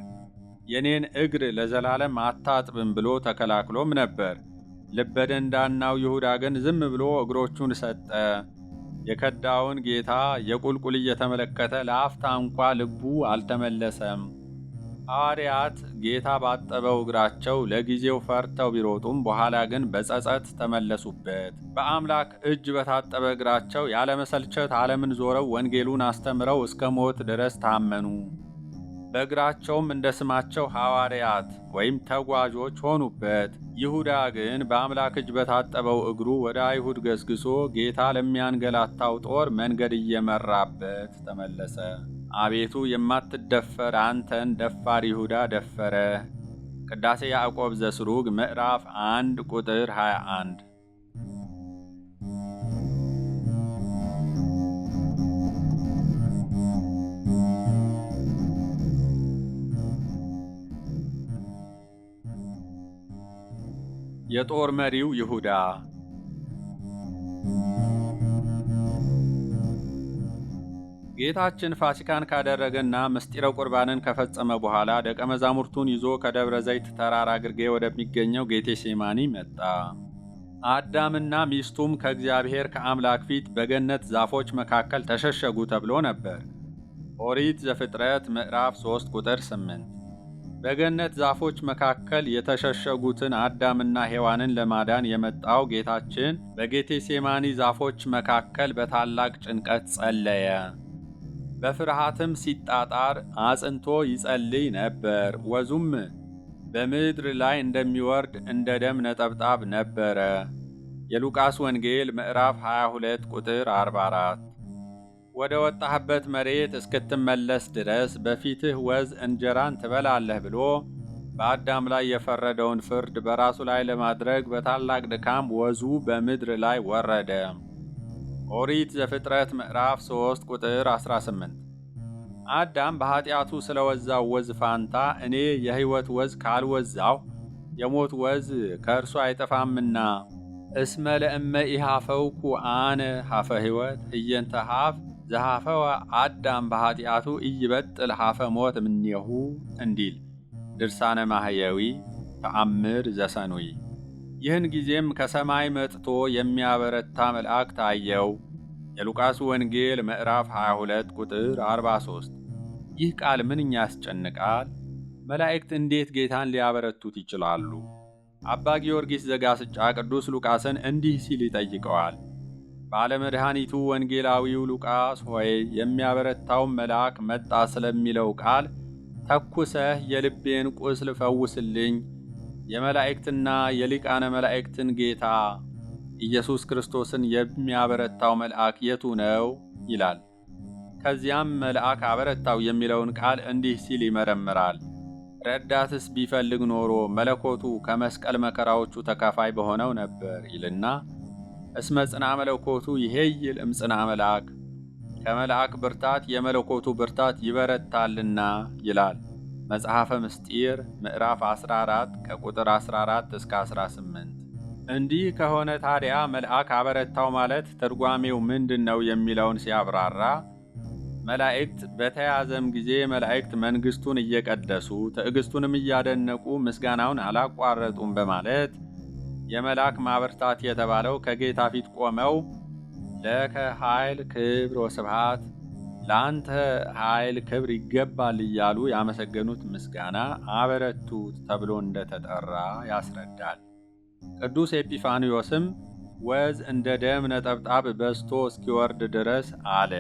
የኔን እግር ለዘላለም አታጥብም ብሎ ተከላክሎም ነበር። ልበደንዳናው ይሁዳ ግን ዝም ብሎ እግሮቹን ሰጠ። የከዳውን ጌታ የቁልቁል እየተመለከተ ለአፍታ እንኳ ልቡ አልተመለሰም። ሐዋርያት ጌታ ባጠበው እግራቸው ለጊዜው ፈርተው ቢሮጡም በኋላ ግን በጸጸት ተመለሱበት። በአምላክ እጅ በታጠበ እግራቸው ያለመሰልቸት ዓለምን ዞረው ወንጌሉን አስተምረው እስከ ሞት ድረስ ታመኑ። በእግራቸውም እንደ ስማቸው ሐዋርያት ወይም ተጓዦች ሆኑበት። ይሁዳ ግን በአምላክ እጅ በታጠበው እግሩ ወደ አይሁድ ገስግሶ ጌታ ለሚያንገላታው ጦር መንገድ እየመራበት ተመለሰ። አቤቱ የማትደፈር አንተን ደፋር ይሁዳ ደፈረ። ቅዳሴ ያዕቆብ ዘስሩግ ምዕራፍ 1 ቁጥር 21። የጦር መሪው ይሁዳ። ጌታችን ፋሲካን ካደረገና ምስጢረ ቁርባንን ከፈጸመ በኋላ ደቀ መዛሙርቱን ይዞ ከደብረ ዘይት ተራራ ግርጌ ወደሚገኘው ጌቴሴማኒ መጣ። አዳምና ሚስቱም ከእግዚአብሔር ከአምላክ ፊት በገነት ዛፎች መካከል ተሸሸጉ ተብሎ ነበር። ኦሪት ዘፍጥረት ምዕራፍ 3 ቁጥር 8። በገነት ዛፎች መካከል የተሸሸጉትን አዳምና ሔዋንን ለማዳን የመጣው ጌታችን በጌቴሴማኒ ዛፎች መካከል በታላቅ ጭንቀት ጸለየ። በፍርሃትም ሲጣጣር አጽንቶ ይጸልይ ነበር። ወዙም በምድር ላይ እንደሚወርድ እንደ ደም ነጠብጣብ ነበረ። የሉቃስ ወንጌል ምዕራፍ 22 ቁጥር 44። ወደ ወጣህበት መሬት እስክትመለስ ድረስ በፊትህ ወዝ እንጀራን ትበላለህ ብሎ በአዳም ላይ የፈረደውን ፍርድ በራሱ ላይ ለማድረግ በታላቅ ድካም ወዙ በምድር ላይ ወረደ። ኦሪት ዘፍጥረት ምዕራፍ 3 ቁጥር 18። አዳም በኀጢአቱ ስለ ወዛው ወዝ ፋንታ እኔ የሕይወት ወዝ ካልወዛሁ የሞት ወዝ ከእርሱ አይጠፋምና እስመ ለእመ ኢሃፈውኩ አነ ሀፈ ሕይወት እየንተ ሀፍ ዘሃፈወ አዳም በኀጢአቱ ኢይበጥል ሀፈ ሞት እምኔሁ እንዲል ድርሳነ ማህየዊ ተአምር ዘሰኑይ። ይህን ጊዜም ከሰማይ መጥቶ የሚያበረታ መልአክ ታየው። የሉቃስ ወንጌል ምዕራፍ 22 ቁጥር 43። ይህ ቃል ምንኛ ያስጨንቃል! መላእክት እንዴት ጌታን ሊያበረቱት ይችላሉ? አባ ጊዮርጊስ ዘጋስጫ ቅዱስ ሉቃስን እንዲህ ሲል ይጠይቀዋል። ባለመድኃኒቱ ወንጌላዊው ሉቃስ ሆይ የሚያበረታውን መልአክ መጣ ስለሚለው ቃል ተኩሰህ የልቤን ቁስል ፈውስልኝ፣ የመላእክትና የሊቃነ መላእክትን ጌታ ኢየሱስ ክርስቶስን የሚያበረታው መልአክ የቱ ነው? ይላል። ከዚያም መልአክ አበረታው የሚለውን ቃል እንዲህ ሲል ይመረምራል። ረዳትስ ቢፈልግ ኖሮ መለኮቱ ከመስቀል መከራዎቹ ተካፋይ በሆነው ነበር ይልና እስመ ጽንዓ መለኮቱ ይሄይል እምጽንዓ መልአክ፣ ከመልአክ ብርታት የመለኮቱ ብርታት ይበረታልና ይላል። መጽሐፈ ምስጢር ምዕራፍ 14 ከቁጥር 14 እስከ 18። እንዲህ ከሆነ ታዲያ መልአክ አበረታው ማለት ትርጓሜው ምንድን ነው የሚለውን ሲያብራራ መላእክት በተያዘም ጊዜ መላእክት መንግሥቱን እየቀደሱ ትዕግሥቱንም እያደነቁ ምስጋናውን አላቋረጡም በማለት የመልአክ ማበርታት የተባለው ከጌታ ፊት ቆመው ለከ ኃይል ክብር ወስብሐት ለአንተ ኃይል ክብር ይገባል እያሉ ያመሰገኑት ምስጋና አበረቱት ተብሎ እንደተጠራ ያስረዳል። ቅዱስ ኤጲፋንዮስም ወዝ እንደ ደም ነጠብጣብ በዝቶ እስኪወርድ ድረስ አለ።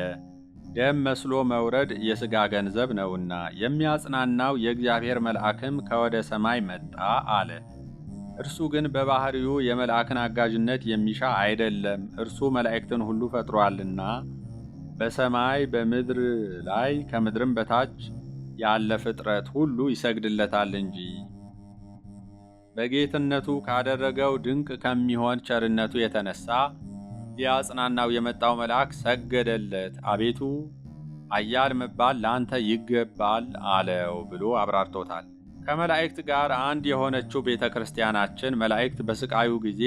ደም መስሎ መውረድ የሥጋ ገንዘብ ነውና የሚያጽናናው የእግዚአብሔር መልአክም ከወደ ሰማይ መጣ አለ። እርሱ ግን በባሕሪው የመልአክን አጋዥነት የሚሻ አይደለም። እርሱ መላእክትን ሁሉ ፈጥሮአልና በሰማይ በምድር ላይ ከምድርም በታች ያለ ፍጥረት ሁሉ ይሰግድለታል እንጂ። በጌትነቱ ካደረገው ድንቅ ከሚሆን ቸርነቱ የተነሳ ሊያጽናናው የመጣው መልአክ ሰገደለት። አቤቱ ኃያል መባል ለአንተ ይገባል አለው ብሎ አብራርቶታል። ከመላእክት ጋር አንድ የሆነችው ቤተ ክርስቲያናችን መላእክት በስቃዩ ጊዜ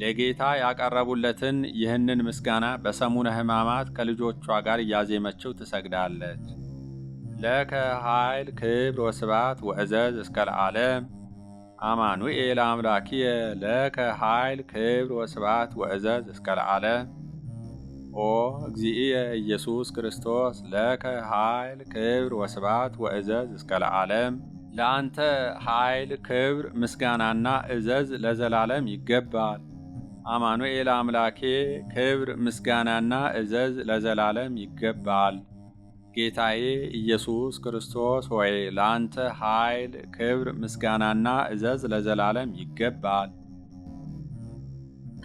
ለጌታ ያቀረቡለትን ይህንን ምስጋና በሰሙነ ሕማማት ከልጆቿ ጋር እያዜመችው ትሰግዳለች። ለከ ኃይል ክብር ወስብሐት ወእዘዝ እስከ ለዓለም አማኑኤል አምላኪየ ለከ ኃይል ክብር ወስብሐት ወእዘዝ እስከ ለዓለም። ኦ እግዚእየ ኢየሱስ ክርስቶስ ለከ ኃይል ክብር ወስብሐት ወእዘዝ እስከ ለዓለም። ለአንተ ኃይል ክብር ምስጋናና እዘዝ ለዘላለም ይገባል። አማኑኤል አምላኬ ክብር ምስጋናና እዘዝ ለዘላለም ይገባል። ጌታዬ ኢየሱስ ክርስቶስ ሆይ ለአንተ ኃይል ክብር ምስጋናና እዘዝ ለዘላለም ይገባል።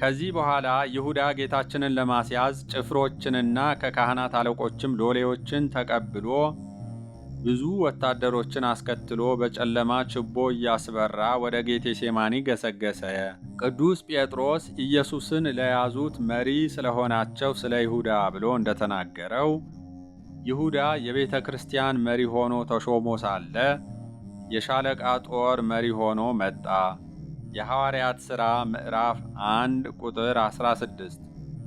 ከዚህ በኋላ ይሁዳ ጌታችንን ለማስያዝ ጭፍሮችንና ከካህናት አለቆችም ሎሌዎችን ተቀብሎ ብዙ ወታደሮችን አስከትሎ በጨለማ ችቦ እያስበራ ወደ ጌቴሴማኒ ገሰገሰ። ቅዱስ ጴጥሮስ ኢየሱስን ለያዙት መሪ ስለሆናቸው ስለ ይሁዳ ብሎ እንደተናገረው ይሁዳ የቤተ ክርስቲያን መሪ ሆኖ ተሾሞ ሳለ የሻለቃ ጦር መሪ ሆኖ መጣ። የሐዋርያት ሥራ ምዕራፍ 1 ቁጥር 16።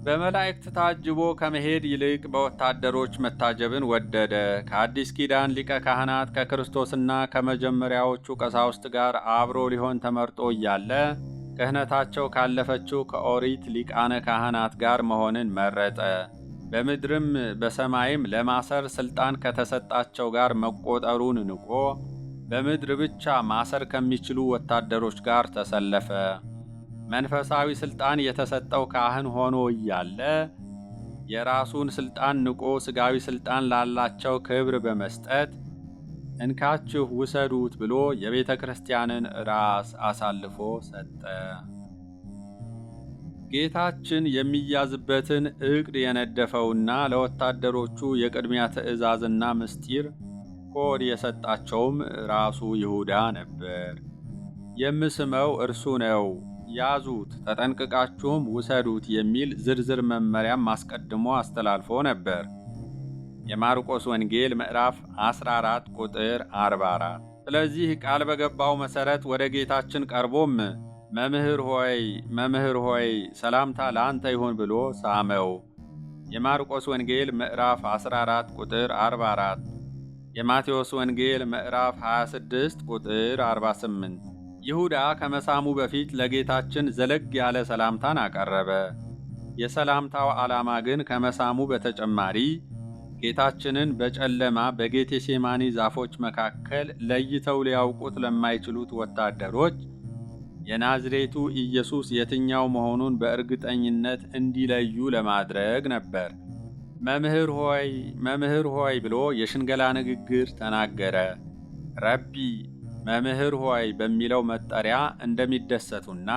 በመላእክት ታጅቦ ከመሄድ ይልቅ በወታደሮች መታጀብን ወደደ። ከአዲስ ኪዳን ሊቀ ካህናት ከክርስቶስና ከመጀመሪያዎቹ ቀሳውስት ጋር አብሮ ሊሆን ተመርጦ እያለ ክህነታቸው ካለፈችው ከኦሪት ሊቃነ ካህናት ጋር መሆንን መረጠ። በምድርም በሰማይም ለማሰር ሥልጣን ከተሰጣቸው ጋር መቆጠሩን ንቆ በምድር ብቻ ማሰር ከሚችሉ ወታደሮች ጋር ተሰለፈ። መንፈሳዊ ሥልጣን የተሰጠው ካህን ሆኖ እያለ የራሱን ሥልጣን ንቆ ሥጋዊ ሥልጣን ላላቸው ክብር በመስጠት እንካችሁ ውሰዱት ብሎ የቤተ ክርስቲያንን ራስ አሳልፎ ሰጠ። ጌታችን የሚያዝበትን ዕቅድ የነደፈውና ለወታደሮቹ የቅድሚያ ትእዛዝና ምስጢር ኮድ የሰጣቸውም ራሱ ይሁዳ ነበር። የምስመው እርሱ ነው፣ ያዙት፣ ተጠንቅቃችሁም ውሰዱት የሚል ዝርዝር መመሪያም አስቀድሞ አስተላልፎ ነበር። የማርቆስ ወንጌል ምዕራፍ 14 ቁጥር 44። ስለዚህ ቃል በገባው መሠረት ወደ ጌታችን ቀርቦም መምህር ሆይ መምህር ሆይ ሰላምታ ለአንተ ይሁን ብሎ ሳመው። የማርቆስ ወንጌል ምዕራፍ 14 ቁጥር 44። የማቴዎስ ወንጌል ምዕራፍ 26 ቁጥር 48። ይሁዳ ከመሳሙ በፊት ለጌታችን ዘለግ ያለ ሰላምታን አቀረበ። የሰላምታው ዓላማ ግን ከመሳሙ በተጨማሪ ጌታችንን በጨለማ በጌቴሴማኒ ዛፎች መካከል ለይተው ሊያውቁት ለማይችሉት ወታደሮች የናዝሬቱ ኢየሱስ የትኛው መሆኑን በእርግጠኝነት እንዲለዩ ለማድረግ ነበር። መምህር ሆይ መምህር ሆይ ብሎ የሽንገላ ንግግር ተናገረ። ረቢ መምህር ሆይ በሚለው መጠሪያ እንደሚደሰቱና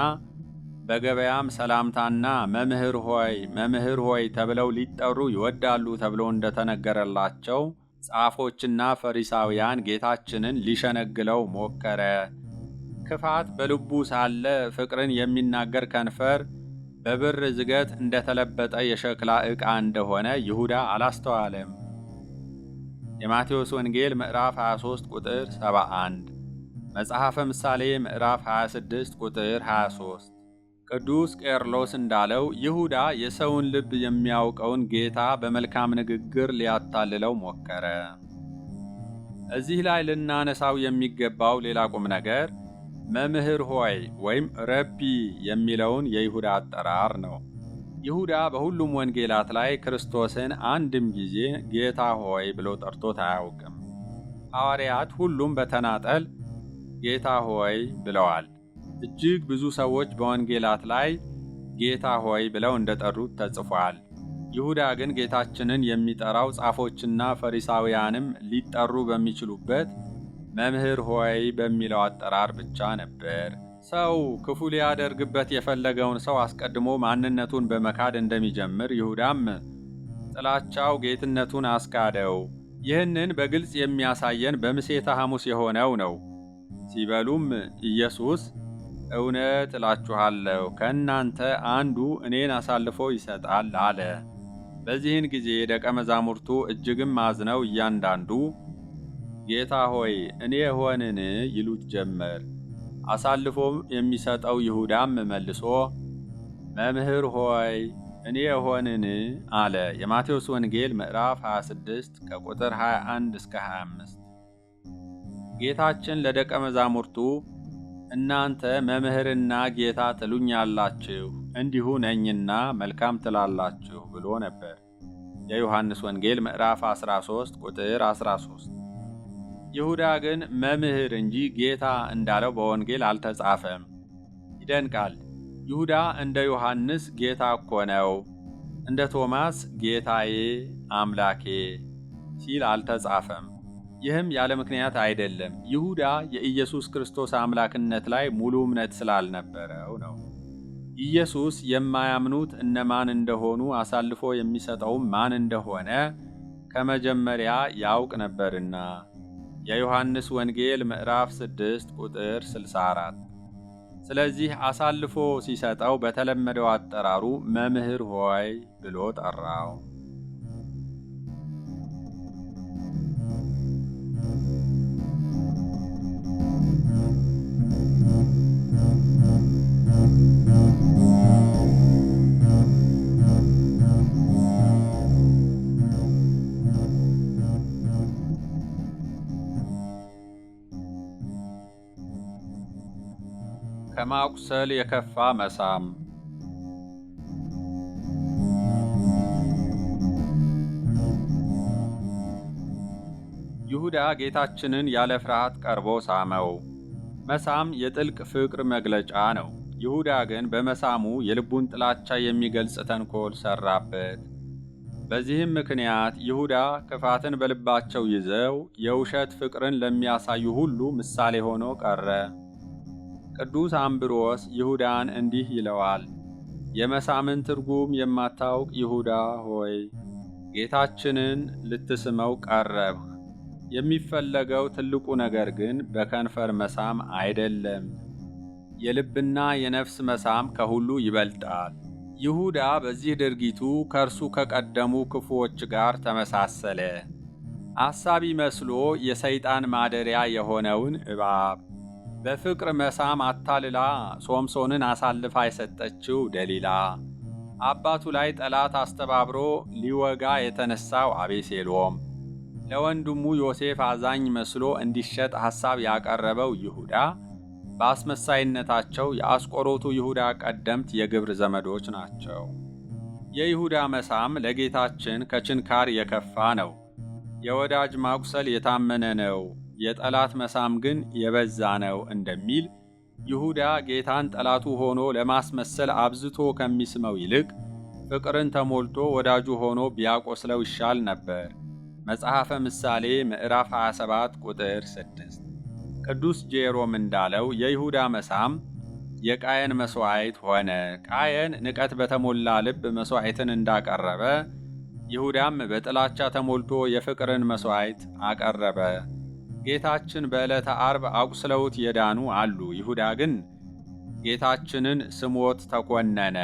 በገበያም ሰላምታና መምህር ሆይ ተብለው ሊጠሩ ይወዳሉ ተብሎ እንደተነገረላቸው ጻፎችና ፈሪሳውያን ጌታችንን ሊሸነግለው ሞከረ። ክፋት በልቡ ሳለ ፍቅርን የሚናገር ከንፈር በብር ዝገት እንደተለበጠ የሸክላ ዕቃ እንደሆነ ይሁዳ አላስተዋለም። የማቴዎስ ወንጌል ምዕራፍ 23 ቁጥር 71፣ መጽሐፈ ምሳሌ ምዕራፍ 26 ቁጥር 23። ቅዱስ ቄርሎስ እንዳለው ይሁዳ የሰውን ልብ የሚያውቀውን ጌታ በመልካም ንግግር ሊያታልለው ሞከረ። እዚህ ላይ ልናነሳው የሚገባው ሌላ ቁም ነገር መምህር ሆይ ወይም ረቢ የሚለውን የይሁዳ አጠራር ነው። ይሁዳ በሁሉም ወንጌላት ላይ ክርስቶስን አንድም ጊዜ ጌታ ሆይ ብሎ ጠርቶት አያውቅም። ሐዋርያት ሁሉም በተናጠል ጌታ ሆይ ብለዋል። እጅግ ብዙ ሰዎች በወንጌላት ላይ ጌታ ሆይ ብለው እንደጠሩት ተጽፏል። ይሁዳ ግን ጌታችንን የሚጠራው ጻፎችና ፈሪሳውያንም ሊጠሩ በሚችሉበት መምህር ሆይ በሚለው አጠራር ብቻ ነበር። ሰው ክፉ ሊያደርግበት የፈለገውን ሰው አስቀድሞ ማንነቱን በመካድ እንደሚጀምር ይሁዳም ጥላቻው ጌትነቱን አስካደው። ይህንን በግልጽ የሚያሳየን በምሴተ ሐሙስ የሆነው ነው። ሲበሉም ኢየሱስ እውነት እላችኋለሁ ከእናንተ አንዱ እኔን አሳልፎ ይሰጣል አለ። በዚህን ጊዜ ደቀ መዛሙርቱ እጅግም አዝነው እያንዳንዱ ጌታ ሆይ እኔ ሆንን ይሉት ጀመር። አሳልፎ የሚሰጠው ይሁዳም መልሶ መምህር ሆይ እኔ ሆንን አለ። የማቴዎስ ወንጌል ምዕራፍ 26 ከቁጥር 21 እስከ 25። ጌታችን ለደቀ መዛሙርቱ እናንተ መምህርና ጌታ ትሉኛላችሁ፣ እንዲሁ ነኝና መልካም ትላላችሁ ብሎ ነበር። የዮሐንስ ወንጌል ምዕራፍ 13 ቁጥር 13። ይሁዳ ግን መምህር እንጂ ጌታ እንዳለው በወንጌል አልተጻፈም። ይደንቃል። ይሁዳ እንደ ዮሐንስ ጌታ እኮ ነው፣ እንደ ቶማስ ጌታዬ አምላኬ ሲል አልተጻፈም። ይህም ያለ ምክንያት አይደለም። ይሁዳ የኢየሱስ ክርስቶስ አምላክነት ላይ ሙሉ እምነት ስላልነበረው ነው። ኢየሱስ የማያምኑት እነማን እንደሆኑ አሳልፎ የሚሰጠውም ማን እንደሆነ ከመጀመሪያ ያውቅ ነበርና። የዮሐንስ ወንጌል ምዕራፍ 6 ቁጥር 64። ስለዚህ አሳልፎ ሲሰጠው በተለመደው አጠራሩ መምህር ሆይ ብሎ ጠራው። ከማቁሰል የከፋ መሳም። ይሁዳ ጌታችንን ያለ ፍርሃት ቀርቦ ሳመው። መሳም የጥልቅ ፍቅር መግለጫ ነው። ይሁዳ ግን በመሳሙ የልቡን ጥላቻ የሚገልጽ ተንኮል ሰራበት። በዚህም ምክንያት ይሁዳ ክፋትን በልባቸው ይዘው የውሸት ፍቅርን ለሚያሳዩ ሁሉ ምሳሌ ሆኖ ቀረ። ቅዱስ አምብሮስ ይሁዳን እንዲህ ይለዋል። የመሳምን ትርጉም የማታውቅ ይሁዳ ሆይ ጌታችንን ልትስመው ቀረብህ። የሚፈለገው ትልቁ ነገር ግን በከንፈር መሳም አይደለም፣ የልብና የነፍስ መሳም ከሁሉ ይበልጣል። ይሁዳ በዚህ ድርጊቱ ከእርሱ ከቀደሙ ክፉዎች ጋር ተመሳሰለ። አሳቢ መስሎ የሰይጣን ማደሪያ የሆነውን እባብ በፍቅር መሳም አታልላ ሶምሶንን አሳልፋ የሰጠችው ደሊላ፣ አባቱ ላይ ጠላት አስተባብሮ ሊወጋ የተነሳው አቤሴሎም፣ ለወንድሙ ዮሴፍ አዛኝ መስሎ እንዲሸጥ ሐሳብ ያቀረበው ይሁዳ በአስመሳይነታቸው የአስቆሮቱ ይሁዳ ቀደምት የግብር ዘመዶች ናቸው። የይሁዳ መሳም ለጌታችን ከችንካር የከፋ ነው። የወዳጅ ማቁሰል የታመነ ነው፣ የጠላት መሳም ግን የበዛ ነው እንደሚል ይሁዳ ጌታን ጠላቱ ሆኖ ለማስመሰል አብዝቶ ከሚስመው ይልቅ ፍቅርን ተሞልቶ ወዳጁ ሆኖ ቢያቆስለው ይሻል ነበር። መጽሐፈ ምሳሌ ምዕራፍ 27 ቁጥር 6። ቅዱስ ጄሮም እንዳለው የይሁዳ መሳም የቃየን መሥዋዕት ሆነ። ቃየን ንቀት በተሞላ ልብ መሥዋዕትን እንዳቀረበ፣ ይሁዳም በጥላቻ ተሞልቶ የፍቅርን መሥዋዕት አቀረበ። ጌታችን በዕለተ ዓርብ አቁስለውት የዳኑ አሉ። ይሁዳ ግን ጌታችንን ስሞት ተኮነነ።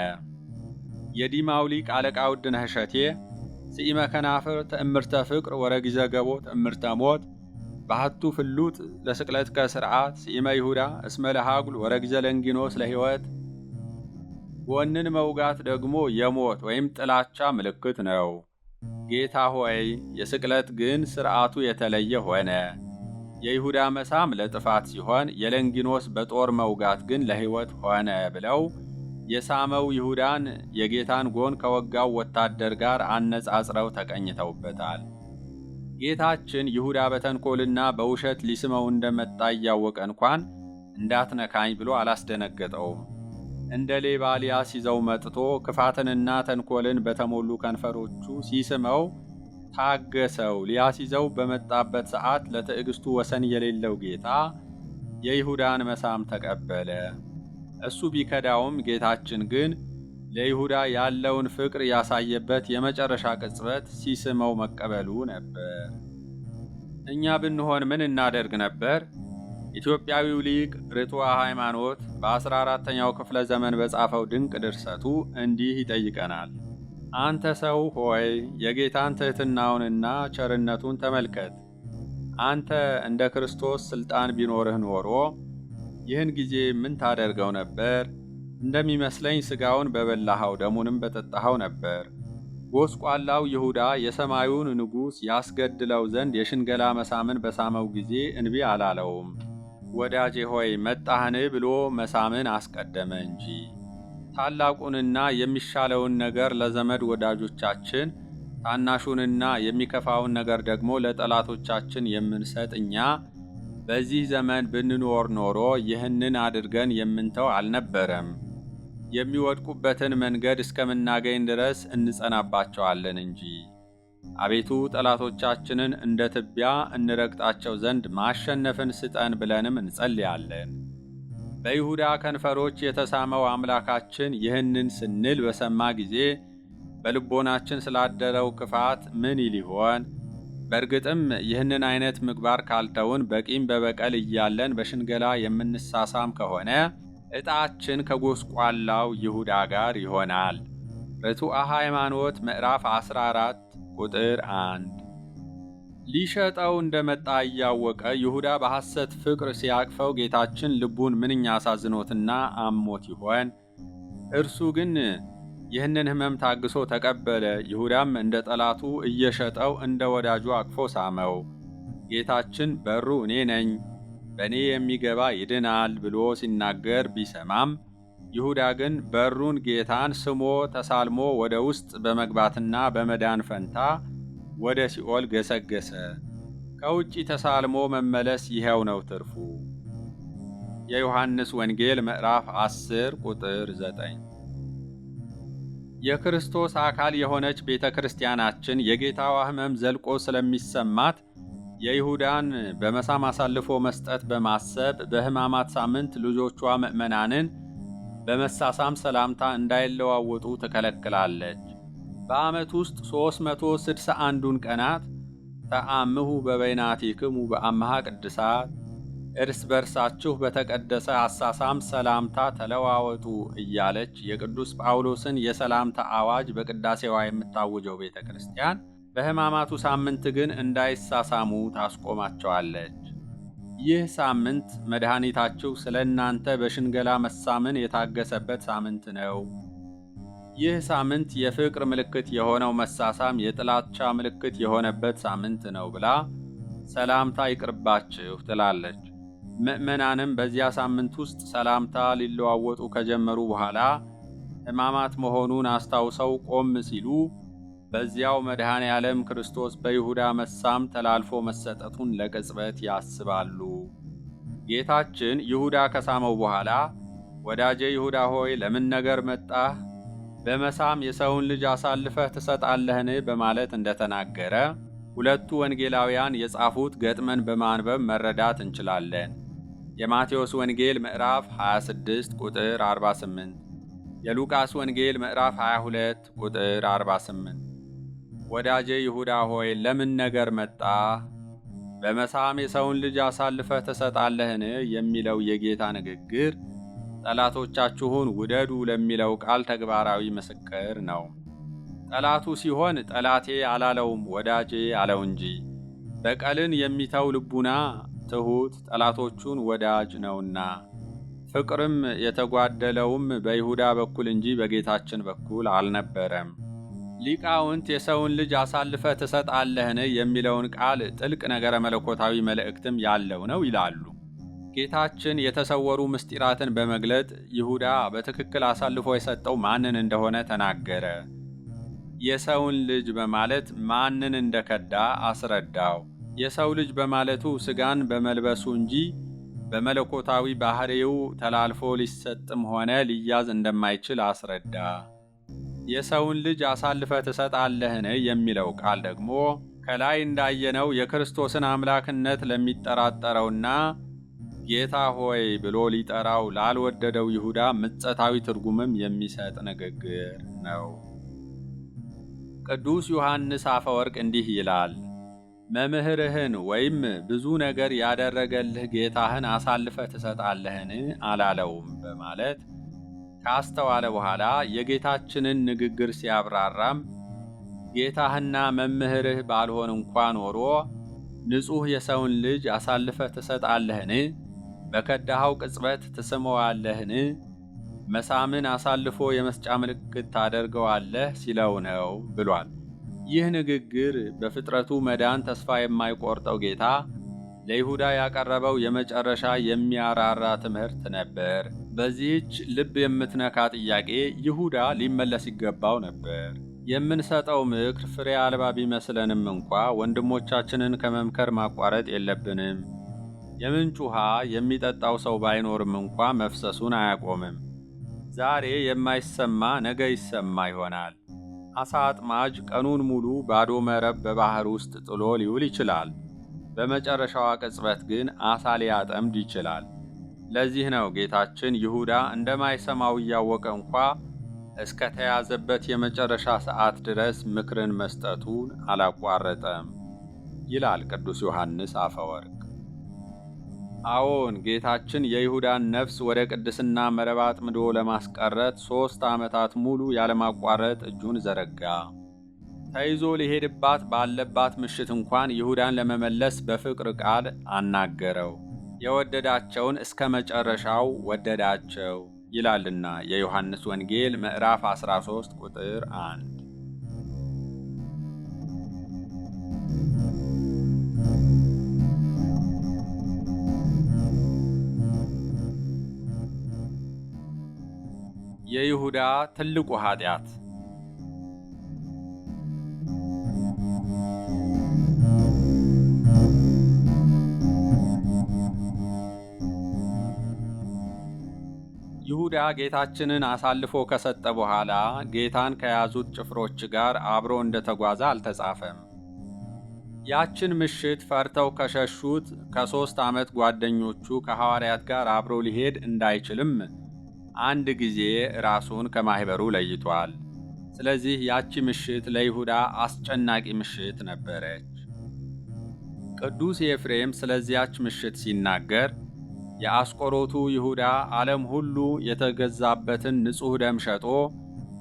የዲማው ሊቅ አለቃ ውድነህ እሸቴ ስኢመ ከናፍር ትእምርተ ፍቅር ወረጊዘ ገቦ ትእምርተ ሞት ባህቱ ፍሉጥ ለስቅለት ከስርዓት ስኢመ ይሁዳ እስመ ለሃጉል ወረጊዘ ለንጊኖስ ለሕይወት ጎንን መውጋት ደግሞ የሞት ወይም ጥላቻ ምልክት ነው። ጌታ ሆይ፣ የስቅለት ግን ሥርዓቱ የተለየ ሆነ። የይሁዳ መሳም ለጥፋት ሲሆን የለንጊኖስ በጦር መውጋት ግን ለሕይወት ሆነ ብለው የሳመው ይሁዳን የጌታን ጎን ከወጋው ወታደር ጋር አነጻጽረው ተቀኝተውበታል። ጌታችን ይሁዳ በተንኮልና በውሸት ሊስመው እንደመጣ እያወቀ እንኳን እንዳትነካኝ ብሎ አላስደነገጠውም። እንደ ሌባ ሊያስይዘው መጥቶ ክፋትንና ተንኮልን በተሞሉ ከንፈሮቹ ሲስመው ታገሰው። ሊያስይዘው በመጣበት ሰዓት ለትዕግስቱ ወሰን የሌለው ጌታ የይሁዳን መሳም ተቀበለ። እሱ ቢከዳውም ጌታችን ግን ለይሁዳ ያለውን ፍቅር ያሳየበት የመጨረሻ ቅጽበት ሲስመው መቀበሉ ነበር። እኛ ብንሆን ምን እናደርግ ነበር? ኢትዮጵያዊው ሊቅ ርቱዐ ሃይማኖት በ14ኛው ክፍለ ዘመን በጻፈው ድንቅ ድርሰቱ እንዲህ ይጠይቀናል። አንተ ሰው ሆይ የጌታን ትሕትናውንና ቸርነቱን ተመልከት። አንተ እንደ ክርስቶስ ሥልጣን ቢኖርህ ኖሮ ይህን ጊዜ ምን ታደርገው ነበር? እንደሚመስለኝ ሥጋውን በበላኸው ደሙንም በጠጣኸው ነበር። ጎስቋላው ይሁዳ የሰማዩን ንጉሥ ያስገድለው ዘንድ የሽንገላ መሳምን በሳመው ጊዜ እንቢ አላለውም። ወዳጄ ሆይ መጣህን ብሎ መሳምን አስቀደመ እንጂ። ታላቁንና የሚሻለውን ነገር ለዘመድ ወዳጆቻችን፣ ታናሹንና የሚከፋውን ነገር ደግሞ ለጠላቶቻችን የምንሰጥ እኛ በዚህ ዘመን ብንኖር ኖሮ ይህንን አድርገን የምንተው አልነበረም። የሚወድቁበትን መንገድ እስከምናገኝ ድረስ እንጸናባቸዋለን እንጂ። አቤቱ ጠላቶቻችንን እንደ ትቢያ እንረግጣቸው ዘንድ ማሸነፍን ስጠን ብለንም እንጸልያለን። በይሁዳ ከንፈሮች የተሳመው አምላካችን ይህንን ስንል በሰማ ጊዜ በልቦናችን ስላደረው ክፋት ምን ይል ይሆን? በእርግጥም ይህንን አይነት ምግባር ካልተውን በቂም በበቀል እያለን በሽንገላ የምንሳሳም ከሆነ ዕጣችን ከጎስቋላው ይሁዳ ጋር ይሆናል። ርቱዐ ሃይማኖት ምዕራፍ 14 ቁጥር 1። ሊሸጠው እንደመጣ እያወቀ ይሁዳ በሐሰት ፍቅር ሲያቅፈው ጌታችን ልቡን ምንኛ አሳዝኖትና አሞት ይሆን? እርሱ ግን ይህንን ሕመም ታግሶ ተቀበለ። ይሁዳም እንደ ጠላቱ እየሸጠው እንደ ወዳጁ አቅፎ ሳመው። ጌታችን በሩ እኔ ነኝ፣ በእኔ የሚገባ ይድናል ብሎ ሲናገር ቢሰማም ይሁዳ ግን በሩን ጌታን ስሞ ተሳልሞ ወደ ውስጥ በመግባትና በመዳን ፈንታ ወደ ሲኦል ገሰገሰ። ከውጪ ተሳልሞ መመለስ ይኸው ነው ትርፉ። የዮሐንስ ወንጌል ምዕራፍ 10 ቁጥር 9። የክርስቶስ አካል የሆነች ቤተ ክርስቲያናችን የጌታዋ ሕመም ዘልቆ ስለሚሰማት የይሁዳን በመሳም አሳልፎ መስጠት በማሰብ በሕማማት ሳምንት ልጆቿ ምእመናንን በመሳሳም ሰላምታ እንዳይለዋወጡ ትከለክላለች። በዓመት ውስጥ 361ዱን ቀናት ተአምሁ በበይናቲክሙ በአምሃ ቅድሳት፣ እርስ በርሳችሁ በተቀደሰ አሳሳም ሰላምታ ተለዋወጡ እያለች የቅዱስ ጳውሎስን የሰላምታ አዋጅ በቅዳሴዋ የምታውጀው ቤተ ክርስቲያን በሕማማቱ ሳምንት ግን እንዳይሳሳሙ ታስቆማቸዋለች። ይህ ሳምንት መድኃኒታችሁ ስለ እናንተ በሽንገላ መሳምን የታገሰበት ሳምንት ነው። ይህ ሳምንት የፍቅር ምልክት የሆነው መሳሳም የጥላቻ ምልክት የሆነበት ሳምንት ነው ብላ ሰላምታ ይቅርባችሁ ትላለች። ምእመናንም በዚያ ሳምንት ውስጥ ሰላምታ ሊለዋወጡ ከጀመሩ በኋላ ሕማማት መሆኑን አስታውሰው ቆም ሲሉ በዚያው መድኃኔ ዓለም ክርስቶስ በይሁዳ መሳም ተላልፎ መሰጠቱን ለቅጽበት ያስባሉ። ጌታችን ይሁዳ ከሳመው በኋላ ወዳጄ ይሁዳ ሆይ ለምን ነገር መጣህ? በመሳም የሰውን ልጅ አሳልፈህ ትሰጣለህን? በማለት እንደተናገረ ሁለቱ ወንጌላውያን የጻፉት ገጥመን በማንበብ መረዳት እንችላለን። የማቴዎስ ወንጌል ምዕራፍ 26 ቁጥር 48፣ የሉቃስ ወንጌል ምዕራፍ 22 ቁጥር 48። ወዳጄ ይሁዳ ሆይ ለምን ነገር መጣ? በመሳም የሰውን ልጅ አሳልፈህ ትሰጣለህን? የሚለው የጌታ ንግግር ጠላቶቻችሁን ውደዱ ለሚለው ቃል ተግባራዊ ምስክር ነው። ጠላቱ ሲሆን ጠላቴ አላለውም ወዳጄ አለው እንጂ። በቀልን የሚተው ልቡና ትሑት ጠላቶቹን ወዳጅ ነውና። ፍቅርም የተጓደለውም በይሁዳ በኩል እንጂ በጌታችን በኩል አልነበረም። ሊቃውንት የሰውን ልጅ አሳልፈ ትሰጣለህን የሚለውን ቃል ጥልቅ ነገረ መለኮታዊ መልእክትም ያለው ነው ይላሉ። ጌታችን የተሰወሩ ምስጢራትን በመግለጥ ይሁዳ በትክክል አሳልፎ የሰጠው ማንን እንደሆነ ተናገረ። የሰውን ልጅ በማለት ማንን እንደከዳ አስረዳው። የሰው ልጅ በማለቱ ሥጋን በመልበሱ እንጂ በመለኮታዊ ባሕሪው ተላልፎ ሊሰጥም ሆነ ሊያዝ እንደማይችል አስረዳ። የሰውን ልጅ አሳልፈ ትሰጣለህን የሚለው ቃል ደግሞ ከላይ እንዳየነው የክርስቶስን አምላክነት ለሚጠራጠረውና ጌታ ሆይ ብሎ ሊጠራው ላልወደደው ይሁዳ ምጸታዊ ትርጉምም የሚሰጥ ንግግር ነው። ቅዱስ ዮሐንስ አፈወርቅ እንዲህ ይላል። መምህርህን ወይም ብዙ ነገር ያደረገልህ ጌታህን አሳልፈ ትሰጣለህን አላለውም በማለት ካስተዋለ በኋላ የጌታችንን ንግግር ሲያብራራም ጌታህና መምህርህ ባልሆን እንኳ ኖሮ ንጹሕ የሰውን ልጅ አሳልፈ ትሰጣለህን? በከዳኸው ቅጽበት ትስመዋለህን? መሳምን አሳልፎ የመስጫ ምልክት ታደርገዋለህ ሲለው ነው ብሏል። ይህ ንግግር በፍጥረቱ መዳን ተስፋ የማይቆርጠው ጌታ ለይሁዳ ያቀረበው የመጨረሻ የሚያራራ ትምህርት ነበር። በዚህች ልብ የምትነካ ጥያቄ ይሁዳ ሊመለስ ይገባው ነበር። የምንሰጠው ምክር ፍሬ አልባ ቢመስለንም እንኳ ወንድሞቻችንን ከመምከር ማቋረጥ የለብንም። የምንጭ ውሃ የሚጠጣው ሰው ባይኖርም እንኳ መፍሰሱን አያቆምም። ዛሬ የማይሰማ ነገ ይሰማ ይሆናል። አሳ አጥማጅ ቀኑን ሙሉ ባዶ መረብ በባህር ውስጥ ጥሎ ሊውል ይችላል። በመጨረሻዋ ቅጽበት ግን አሳ ሊያጠምድ ይችላል። ለዚህ ነው ጌታችን ይሁዳ እንደማይሰማው እያወቀ እንኳ እስከ ተያዘበት የመጨረሻ ሰዓት ድረስ ምክርን መስጠቱን አላቋረጠም ይላል ቅዱስ ዮሐንስ አፈወርቅ። አዎን ጌታችን የይሁዳን ነፍስ ወደ ቅድስና መረብ አጥምዶ ለማስቀረት 3 ዓመታት ሙሉ ያለማቋረጥ እጁን ዘረጋ። ተይዞ ሊሄድባት ባለባት ምሽት እንኳን ይሁዳን ለመመለስ በፍቅር ቃል አናገረው። የወደዳቸውን እስከ መጨረሻው ወደዳቸው ይላልና የዮሐንስ ወንጌል ምዕራፍ 13 ቁጥር 1። የይሁዳ ትልቁ ኃጢአት። ይሁዳ ጌታችንን አሳልፎ ከሰጠ በኋላ ጌታን ከያዙት ጭፍሮች ጋር አብሮ እንደተጓዘ አልተጻፈም። ያችን ምሽት ፈርተው ከሸሹት ከ3 ዓመት ጓደኞቹ ከሐዋርያት ጋር አብሮ ሊሄድ እንዳይችልም አንድ ጊዜ ራሱን ከማኅበሩ ለይቷል። ስለዚህ ያቺ ምሽት ለይሁዳ አስጨናቂ ምሽት ነበረች። ቅዱስ ኤፍሬም ስለዚያች ምሽት ሲናገር የአስቆሮቱ ይሁዳ ዓለም ሁሉ የተገዛበትን ንጹሕ ደም ሸጦ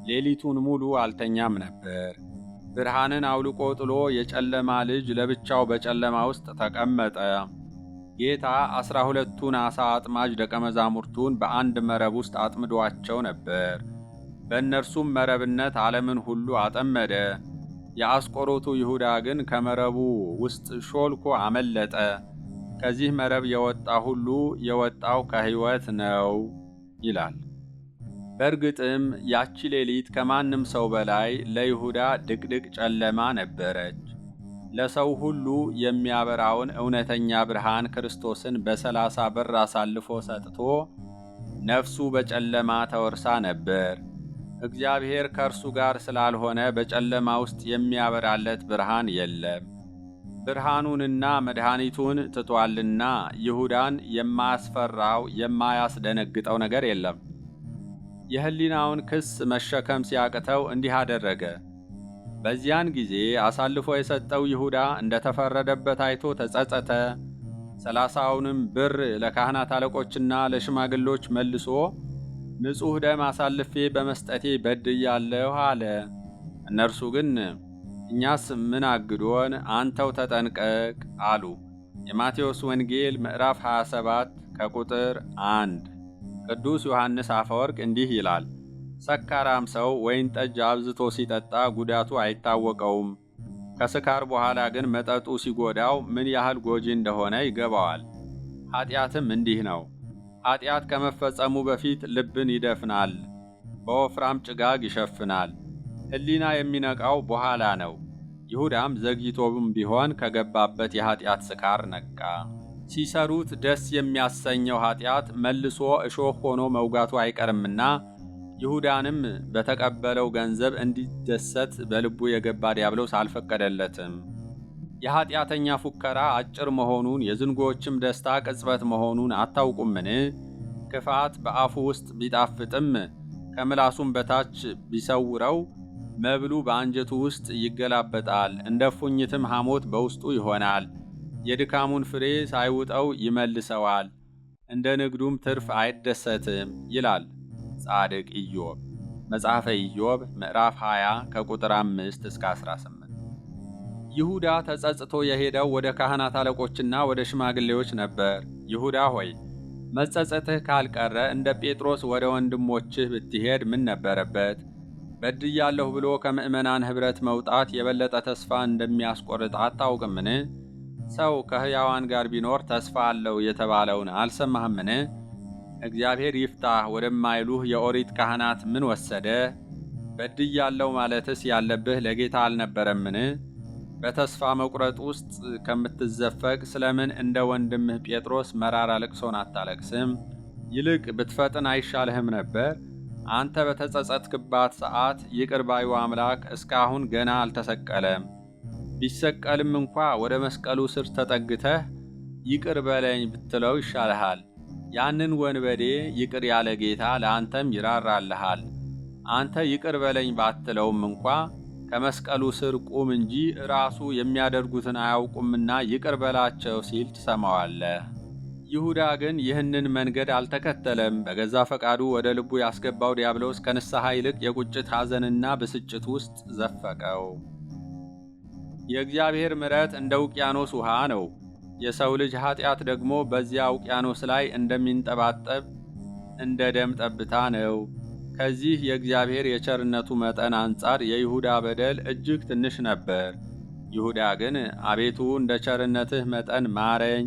ሌሊቱን ሙሉ አልተኛም ነበር። ብርሃንን አውልቆ ጥሎ የጨለማ ልጅ ለብቻው በጨለማ ውስጥ ተቀመጠ። ጌታ 12ቱን ዓሣ አጥማጅ ደቀ መዛሙርቱን በአንድ መረብ ውስጥ አጥምዷቸው ነበር። በእነርሱም መረብነት ዓለምን ሁሉ አጠመደ። የአስቆሮቱ ይሁዳ ግን ከመረቡ ውስጥ ሾልኮ አመለጠ። ከዚህ መረብ የወጣ ሁሉ የወጣው ከሕይወት ነው ይላል። በእርግጥም ያቺ ሌሊት ከማንም ሰው በላይ ለይሁዳ ድቅድቅ ጨለማ ነበረች። ለሰው ሁሉ የሚያበራውን እውነተኛ ብርሃን ክርስቶስን በ30 ብር አሳልፎ ሰጥቶ ነፍሱ በጨለማ ተወርሳ ነበር። እግዚአብሔር ከእርሱ ጋር ስላልሆነ በጨለማ ውስጥ የሚያበራለት ብርሃን የለም። ብርሃኑንና መድኃኒቱን ትቷልና ይሁዳን የማያስፈራው የማያስደነግጠው ነገር የለም። የሕሊናውን ክስ መሸከም ሲያቅተው እንዲህ አደረገ። በዚያን ጊዜ አሳልፎ የሰጠው ይሁዳ እንደተፈረደበት አይቶ ተጸጸተ። 30ውንም ብር ለካህናት አለቆችና ለሽማግሎች መልሶ ንጹሕ ደም አሳልፌ በመስጠቴ በድያለሁ አለ። እነርሱ ግን እኛስ ምን አግዶን? አንተው ተጠንቀቅ አሉ። የማቴዎስ ወንጌል ምዕራፍ 27 ከቁጥር 1። ቅዱስ ዮሐንስ አፈወርቅ እንዲህ ይላል፣ ሰካራም ሰው ወይን ጠጅ አብዝቶ ሲጠጣ ጉዳቱ አይታወቀውም። ከስካር በኋላ ግን መጠጡ ሲጎዳው ምን ያህል ጎጂ እንደሆነ ይገባዋል። ኃጢአትም እንዲህ ነው። ኃጢአት ከመፈጸሙ በፊት ልብን ይደፍናል፣ በወፍራም ጭጋግ ይሸፍናል። ሕሊና የሚነቃው በኋላ ነው። ይሁዳም ዘግይቶም ቢሆን ከገባበት የኃጢአት ስካር ነቃ። ሲሰሩት ደስ የሚያሰኘው ኃጢአት መልሶ እሾህ ሆኖ መውጋቱ አይቀርምና ይሁዳንም በተቀበለው ገንዘብ እንዲደሰት በልቡ የገባ ዲያብሎስ አልፈቀደለትም። የኃጢአተኛ ፉከራ አጭር መሆኑን የዝንጎዎችም ደስታ ቅጽበት መሆኑን አታውቁምን? ክፋት በአፉ ውስጥ ቢጣፍጥም ከምላሱም በታች ቢሰውረው መብሉ በአንጀቱ ውስጥ ይገላበጣል፣ እንደ ፉኝትም ሐሞት በውስጡ ይሆናል። የድካሙን ፍሬ ሳይውጠው ይመልሰዋል፣ እንደ ንግዱም ትርፍ አይደሰትም ይላል ጻድቅ ኢዮብ። መጽሐፈ ኢዮብ ምዕራፍ 20 ከቁጥር 5 እስከ 18። ይሁዳ ተጸጽቶ የሄደው ወደ ካህናት አለቆችና ወደ ሽማግሌዎች ነበር። ይሁዳ ሆይ መጸጸትህ ካልቀረ እንደ ጴጥሮስ ወደ ወንድሞችህ ብትሄድ ምን ነበረበት? በድያለሁ ብሎ ከምዕመናን ኅብረት መውጣት የበለጠ ተስፋ እንደሚያስቆርጥ አታውቅምን? ሰው ከሕያዋን ጋር ቢኖር ተስፋ አለው የተባለውን አልሰማህምን? እግዚአብሔር ይፍታህ ወደማይሉህ የኦሪት ካህናት ምን ወሰደ? በድያለሁ ማለትስ ያለብህ ለጌታ አልነበረምን? በተስፋ መቁረጥ ውስጥ ከምትዘፈቅ ስለምን እንደ ወንድምህ ጴጥሮስ መራራ ልቅሶን አታለቅስም? ይልቅ ብትፈጥን አይሻልህም ነበር? አንተ በተጸጸትክባት ሰዓት ይቅር ባዩ አምላክ እስካሁን ገና አልተሰቀለም። ቢሰቀልም እንኳ ወደ መስቀሉ ስር ተጠግተህ ይቅር በለኝ ብትለው ይሻልሃል። ያንን ወንበዴ ይቅር ያለ ጌታ ለአንተም ይራራልሃል። አንተ ይቅር በለኝ ባትለውም እንኳ ከመስቀሉ ስር ቁም እንጂ ራሱ የሚያደርጉትን አያውቁምና ይቅር በላቸው ሲል ትሰማዋለህ። ይሁዳ ግን ይህንን መንገድ አልተከተለም። በገዛ ፈቃዱ ወደ ልቡ ያስገባው ዲያብሎስ ከንስሐ ይልቅ የቁጭት ሐዘንና ብስጭት ውስጥ ዘፈቀው። የእግዚአብሔር ምሕረት እንደ ውቅያኖስ ውሃ ነው። የሰው ልጅ ኃጢአት ደግሞ በዚያ ውቅያኖስ ላይ እንደሚንጠባጠብ እንደ ደም ጠብታ ነው። ከዚህ የእግዚአብሔር የቸርነቱ መጠን አንጻር የይሁዳ በደል እጅግ ትንሽ ነበር። ይሁዳ ግን አቤቱ እንደ ቸርነትህ መጠን ማረኝ፣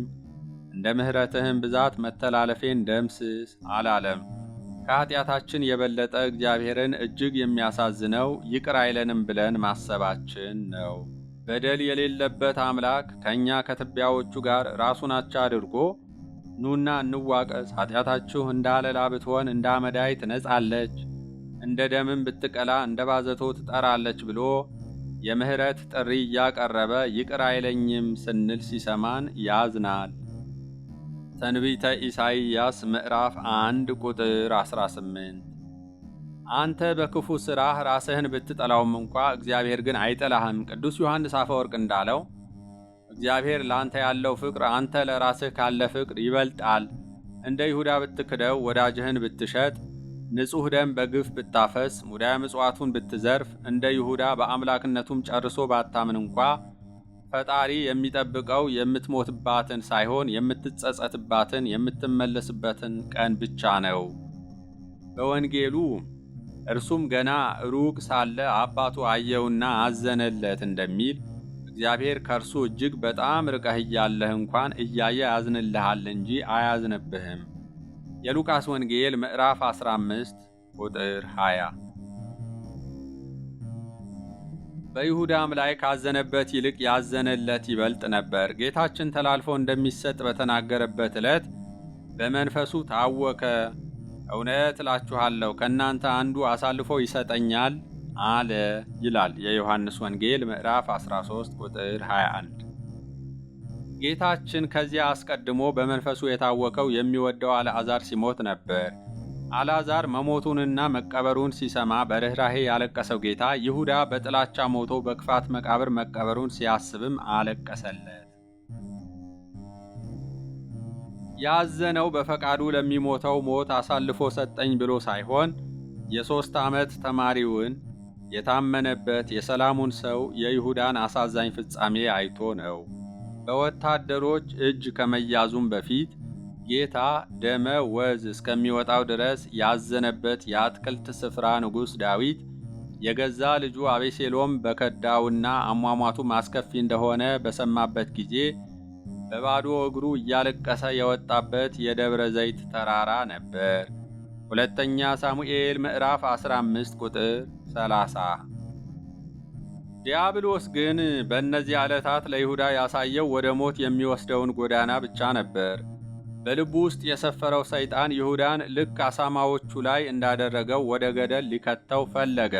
እንደ ምሕረትህም ብዛት መተላለፌን ደምስስ አላለም። ከኃጢአታችን የበለጠ እግዚአብሔርን እጅግ የሚያሳዝነው ይቅር አይለንም ብለን ማሰባችን ነው። በደል የሌለበት አምላክ ከእኛ ከትቢያዎቹ ጋር ራሱን አቻ አድርጎ ኑና እንዋቀስ፣ ኃጢአታችሁ እንደ አለላ ብትሆን እንደ አመዳይ ትነጻለች፣ እንደ ደምም ብትቀላ እንደ ባዘቶ ትጠራለች ብሎ የምሕረት ጥሪ እያቀረበ ይቅር አይለኝም ስንል ሲሰማን ያዝናል። ትንቢተ ኢሳይያስ ምዕራፍ 1 ቁጥር 18። አንተ በክፉ ሥራህ ራስህን ብትጠላውም እንኳ እግዚአብሔር ግን አይጠላህም። ቅዱስ ዮሐንስ አፈወርቅ እንዳለው እግዚአብሔር ለአንተ ያለው ፍቅር አንተ ለራስህ ካለ ፍቅር ይበልጣል። እንደ ይሁዳ ብትክደው፣ ወዳጅህን ብትሸጥ፣ ንጹሕ ደም በግፍ ብታፈስ፣ ሙዳየ ምጽዋቱን ብትዘርፍ፣ እንደ ይሁዳ በአምላክነቱም ጨርሶ ባታምን እንኳ ፈጣሪ የሚጠብቀው የምትሞትባትን ሳይሆን የምትጸጸትባትን የምትመለስበትን ቀን ብቻ ነው። በወንጌሉ እርሱም ገና ሩቅ ሳለ አባቱ አየውና አዘነለት እንደሚል እግዚአብሔር ከእርሱ እጅግ በጣም ርቀህ እያለህ እንኳን እያየ ያዝንልሃል እንጂ አያዝንብህም። የሉቃስ ወንጌል ምዕራፍ 15 ቁጥር 20። በይሁዳም ላይ ካዘነበት ይልቅ ያዘነለት ይበልጥ ነበር። ጌታችን ተላልፎ እንደሚሰጥ በተናገረበት ዕለት በመንፈሱ ታወከ። እውነት እላችኋለሁ ከእናንተ አንዱ አሳልፎ ይሰጠኛል አለ ይላል የዮሐንስ ወንጌል ምዕራፍ 13 ቁጥር 21። ጌታችን ከዚያ አስቀድሞ በመንፈሱ የታወከው የሚወደው አልዓዛር ሲሞት ነበር። አልዓዛር መሞቱንና መቀበሩን ሲሰማ በርኅራኄ ያለቀሰው ጌታ ይሁዳ በጥላቻ ሞቶ በክፋት መቃብር መቀበሩን ሲያስብም አለቀሰለት። ያዘነው በፈቃዱ ለሚሞተው ሞት አሳልፎ ሰጠኝ ብሎ ሳይሆን የ3 ዓመት ተማሪውን የታመነበት የሰላሙን ሰው የይሁዳን አሳዛኝ ፍጻሜ አይቶ ነው። በወታደሮች እጅ ከመያዙም በፊት ጌታ ደመ ወዝ እስከሚወጣው ድረስ ያዘነበት የአትክልት ስፍራ ንጉሥ ዳዊት የገዛ ልጁ አቤሴሎም በከዳውና አሟሟቱ አስከፊ እንደሆነ በሰማበት ጊዜ በባዶ እግሩ እያለቀሰ የወጣበት የደብረ ዘይት ተራራ ነበር። ሁለተኛ ሳሙኤል ምዕራፍ 15 ቁጥር 30። ዲያብሎስ ግን በእነዚህ ዕለታት ለይሁዳ ያሳየው ወደ ሞት የሚወስደውን ጎዳና ብቻ ነበር። በልቡ ውስጥ የሰፈረው ሰይጣን ይሁዳን ልክ አሳማዎቹ ላይ እንዳደረገው ወደ ገደል ሊከተው ፈለገ።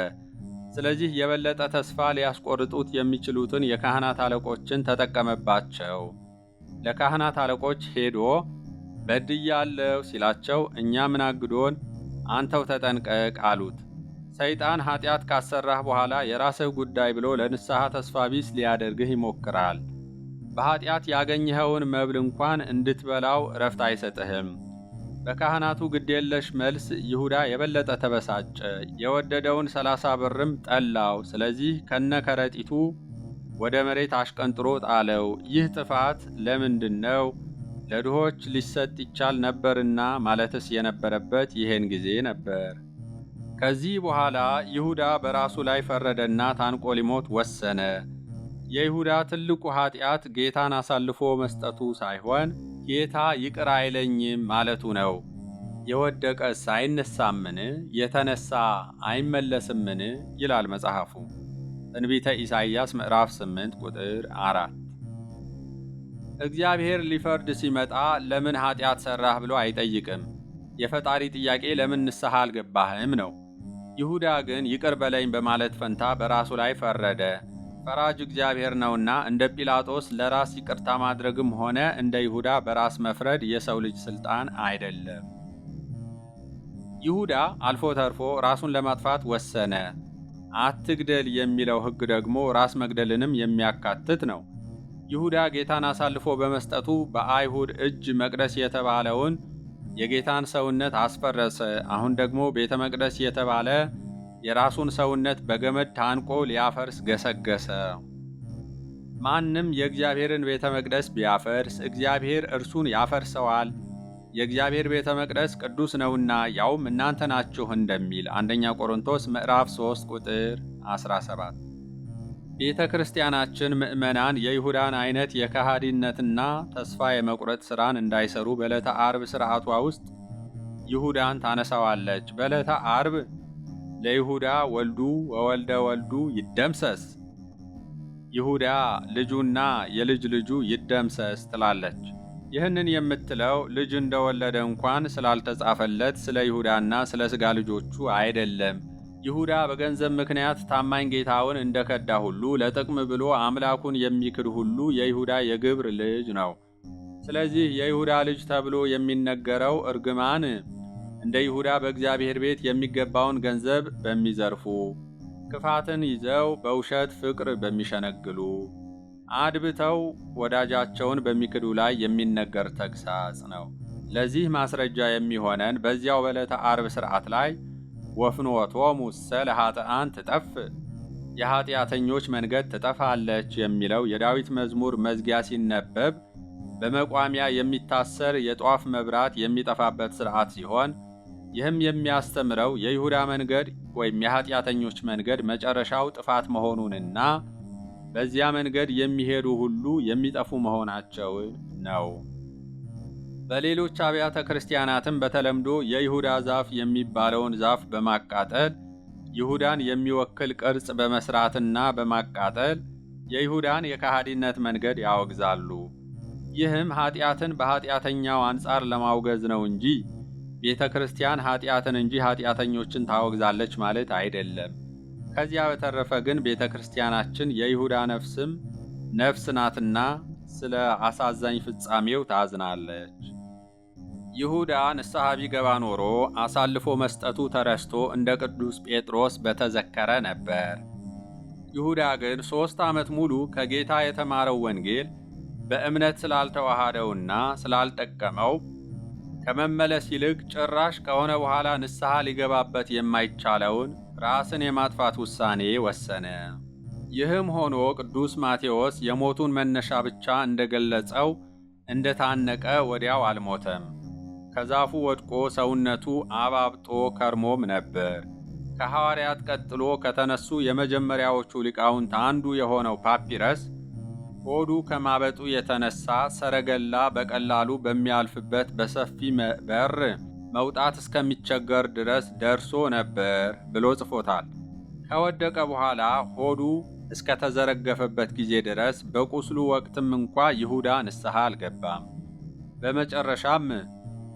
ስለዚህ የበለጠ ተስፋ ሊያስቆርጡት የሚችሉትን የካህናት አለቆችን ተጠቀመባቸው። ለካህናት አለቆች ሄዶ በድያለሁ ሲላቸው እኛ ምን አግዶን፣ አንተው ተጠንቀቅ አሉት። ሰይጣን ኃጢአት ካሰራህ በኋላ የራስህ ጉዳይ ብሎ ለንስሐ ተስፋ ቢስ ሊያደርግህ ይሞክራል። በኃጢአት ያገኘኸውን መብል እንኳን እንድትበላው ረፍት አይሰጥህም። በካህናቱ ግዴለሽ መልስ ይሁዳ የበለጠ ተበሳጨ። የወደደውን 30 ብርም ጠላው። ስለዚህ ከነ ከረጢቱ ወደ መሬት አሽቀንጥሮ ጣለው። ይህ ጥፋት ለምንድን ነው? ለድሆች ሊሰጥ ይቻል ነበርና ማለትስ የነበረበት ይህን ጊዜ ነበር። ከዚህ በኋላ ይሁዳ በራሱ ላይ ፈረደና ታንቆ ሊሞት ወሰነ። የይሁዳ ትልቁ ኃጢአት ጌታን አሳልፎ መስጠቱ ሳይሆን ጌታ ይቅር አይለኝም ማለቱ ነው። የወደቀስ አይነሳምን? የተነሳ አይመለስምን? ይላል መጽሐፉ። ትንቢተ ኢሳይያስ ምዕራፍ 8 ቁጥር 4። እግዚአብሔር ሊፈርድ ሲመጣ ለምን ኃጢአት ሠራህ ብሎ አይጠይቅም። የፈጣሪ ጥያቄ ለምን ንስሐ አልገባህም ነው። ይሁዳ ግን ይቅር በለኝ በማለት ፈንታ በራሱ ላይ ፈረደ። ፈራጅ እግዚአብሔር ነውና እንደ ጲላጦስ ለራስ ይቅርታ ማድረግም ሆነ እንደ ይሁዳ በራስ መፍረድ የሰው ልጅ ሥልጣን አይደለም። ይሁዳ አልፎ ተርፎ ራሱን ለማጥፋት ወሰነ። አትግደል የሚለው ሕግ ደግሞ ራስ መግደልንም የሚያካትት ነው። ይሁዳ ጌታን አሳልፎ በመስጠቱ በአይሁድ እጅ መቅደስ የተባለውን የጌታን ሰውነት አስፈረሰ። አሁን ደግሞ ቤተ መቅደስ የተባለ የራሱን ሰውነት በገመድ ታንቆ ሊያፈርስ ገሰገሰ። ማንም የእግዚአብሔርን ቤተ መቅደስ ቢያፈርስ እግዚአብሔር እርሱን ያፈርሰዋል። የእግዚአብሔር ቤተ መቅደስ ቅዱስ ነውና ያውም እናንተ ናችሁ እንደሚል አንደኛ ቆሮንቶስ ምዕራፍ 3 ቁጥር 17። ቤተ ክርስቲያናችን ምዕመናን የይሁዳን አይነት የከሃዲነትና ተስፋ የመቁረጥ ሥራን እንዳይሰሩ በዕለተ ዓርብ ሥርዓቷ ውስጥ ይሁዳን ታነሳዋለች። በዕለተ ዓርብ ለይሁዳ ወልዱ ወወልደ ወልዱ ይደምሰስ፣ ይሁዳ ልጁና የልጅ ልጁ ይደምሰስ ትላለች። ይህንን የምትለው ልጅ እንደወለደ እንኳን ስላልተጻፈለት ስለ ይሁዳና ስለ ሥጋ ልጆቹ አይደለም። ይሁዳ በገንዘብ ምክንያት ታማኝ ጌታውን እንደከዳ ሁሉ ለጥቅም ብሎ አምላኩን የሚክድ ሁሉ የይሁዳ የግብር ልጅ ነው። ስለዚህ የይሁዳ ልጅ ተብሎ የሚነገረው እርግማን እንደ ይሁዳ በእግዚአብሔር ቤት የሚገባውን ገንዘብ በሚዘርፉ፣ ክፋትን ይዘው በውሸት ፍቅር በሚሸነግሉ፣ አድብተው ወዳጃቸውን በሚክዱ ላይ የሚነገር ተግሳጽ ነው። ለዚህ ማስረጃ የሚሆነን በዚያው በዕለተ ዓርብ ሥርዓት ላይ ወፍኖቶሙ ለኃጥአን ትጠፍእ፣ የኃጢአተኞች መንገድ ትጠፋለች የሚለው የዳዊት መዝሙር መዝጊያ ሲነበብ በመቋሚያ የሚታሰር የጧፍ መብራት የሚጠፋበት ሥርዓት ሲሆን ይህም የሚያስተምረው የይሁዳ መንገድ ወይም የኃጢአተኞች መንገድ መጨረሻው ጥፋት መሆኑንና በዚያ መንገድ የሚሄዱ ሁሉ የሚጠፉ መሆናቸውን ነው። በሌሎች አብያተ ክርስቲያናትም በተለምዶ የይሁዳ ዛፍ የሚባለውን ዛፍ በማቃጠል ይሁዳን የሚወክል ቅርጽ በመስራትና በማቃጠል የይሁዳን የከሃዲነት መንገድ ያወግዛሉ። ይህም ኃጢአትን በኃጢአተኛው አንጻር ለማውገዝ ነው እንጂ ቤተ ክርስቲያን ኃጢአትን እንጂ ኃጢአተኞችን ታወግዛለች ማለት አይደለም። ከዚያ በተረፈ ግን ቤተ ክርስቲያናችን የይሁዳ ነፍስም ነፍስ ናትና ስለ አሳዛኝ ፍጻሜው ታዝናለች። ይሁዳ ንስሐ ቢገባ ኖሮ አሳልፎ መስጠቱ ተረስቶ እንደ ቅዱስ ጴጥሮስ በተዘከረ ነበር። ይሁዳ ግን 3 ዓመት ሙሉ ከጌታ የተማረው ወንጌል በእምነት ስላልተዋሃደውና ስላልጠቀመው ከመመለስ ይልቅ ጭራሽ ከሆነ በኋላ ንስሐ ሊገባበት የማይቻለውን ራስን የማጥፋት ውሳኔ ወሰነ። ይህም ሆኖ ቅዱስ ማቴዎስ የሞቱን መነሻ ብቻ እንደገለጸው እንደታነቀ ወዲያው አልሞተም። ከዛፉ ወድቆ ሰውነቱ አባብጦ ከርሞም ነበር። ከሐዋርያት ቀጥሎ ከተነሱ የመጀመሪያዎቹ ሊቃውንት አንዱ የሆነው ፓፒረስ ሆዱ ከማበጡ የተነሳ ሰረገላ በቀላሉ በሚያልፍበት በሰፊ በር መውጣት እስከሚቸገር ድረስ ደርሶ ነበር ብሎ ጽፎታል። ከወደቀ በኋላ ሆዱ እስከተዘረገፈበት ጊዜ ድረስ በቁስሉ ወቅትም እንኳ ይሁዳ ንስሐ አልገባም። በመጨረሻም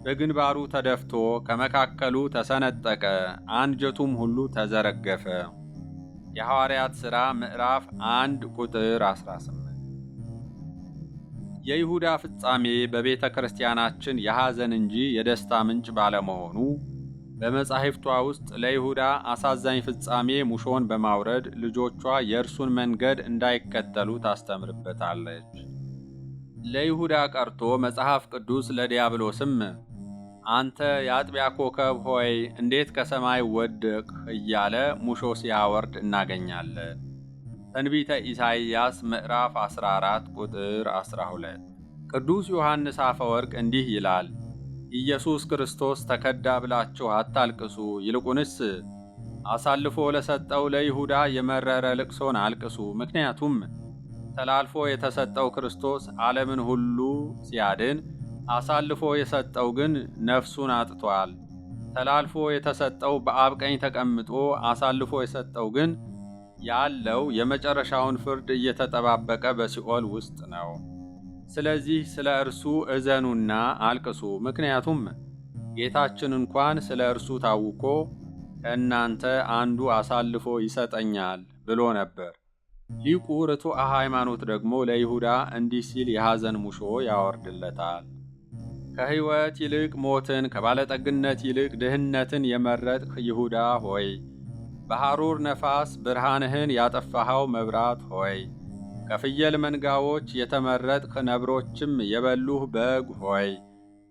በግንባሩ ተደፍቶ ከመካከሉ ተሰነጠቀ፣ አንጀቱም ሁሉ ተዘረገፈ። የሐዋርያት ሥራ ምዕራፍ 1 ቁጥር 18። የይሁዳ ፍጻሜ በቤተ ክርስቲያናችን የሐዘን እንጂ የደስታ ምንጭ ባለመሆኑ በመጻሕፍቷ ውስጥ ለይሁዳ አሳዛኝ ፍጻሜ ሙሾን በማውረድ ልጆቿ የእርሱን መንገድ እንዳይከተሉ ታስተምርበታለች። ለይሁዳ ቀርቶ መጽሐፍ ቅዱስ ለዲያብሎስም አንተ የአጥቢያ ኮከብ ሆይ እንዴት ከሰማይ ወድቅህ እያለ ሙሾ ሲያወርድ እናገኛለን። ትንቢተ ኢሳይያስ ምዕራፍ 14 ቁጥር 12። ቅዱስ ዮሐንስ አፈወርቅ እንዲህ ይላል፣ ኢየሱስ ክርስቶስ ተከዳ ብላችሁ አታልቅሱ፣ ይልቁንስ አሳልፎ ለሰጠው ለይሁዳ የመረረ ልቅሶን አልቅሱ። ምክንያቱም ተላልፎ የተሰጠው ክርስቶስ ዓለምን ሁሉ ሲያድን፣ አሳልፎ የሰጠው ግን ነፍሱን አጥቷል። ተላልፎ የተሰጠው በአብ ቀኝ ተቀምጦ፣ አሳልፎ የሰጠው ግን ያለው የመጨረሻውን ፍርድ እየተጠባበቀ በሲኦል ውስጥ ነው። ስለዚህ ስለ እርሱ እዘኑና አልቅሱ። ምክንያቱም ጌታችን እንኳን ስለ እርሱ ታውኮ ከእናንተ አንዱ አሳልፎ ይሰጠኛል ብሎ ነበር። ሊቁ ርቱዐ ሃይማኖት ደግሞ ለይሁዳ እንዲህ ሲል የሐዘን ሙሾ ያወርድለታል። ከሕይወት ይልቅ ሞትን፣ ከባለጠግነት ይልቅ ድህነትን የመረጥህ ይሁዳ ሆይ፣ በሐሩር ነፋስ ብርሃንህን ያጠፋኸው መብራት ሆይ፣ ከፍየል መንጋዎች የተመረጥህ ነብሮችም የበሉህ በግ ሆይ፣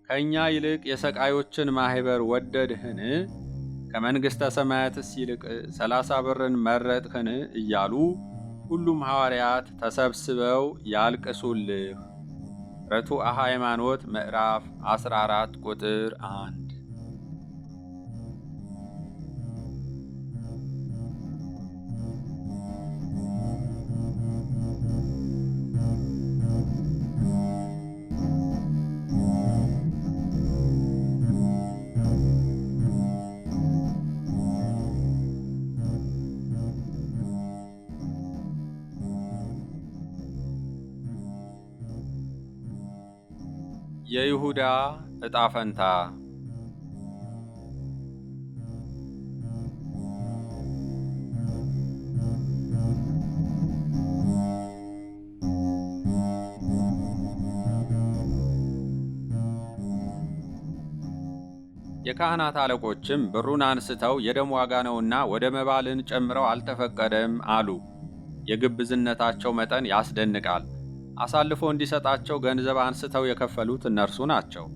ከእኛ ይልቅ የሰቃዮችን ማኅበር ወደድህን? ከመንግሥተ ሰማያትስ ይልቅ 30 ብርን መረጥህን? እያሉ ሁሉም ሐዋርያት ተሰብስበው ያልቅሱልህ። ርቱዐ ሃይማኖት ምዕራፍ 14 ቁጥር 1። የይሁዳ ዕጣ ፈንታ። የካህናት አለቆችም ብሩን አንስተው የደም ዋጋ ነውና ወደ መባልን ጨምረው አልተፈቀደም አሉ። የግብዝነታቸው መጠን ያስደንቃል። አሳልፎ እንዲሰጣቸው ገንዘብ አንስተው የከፈሉት እነርሱ ናቸው።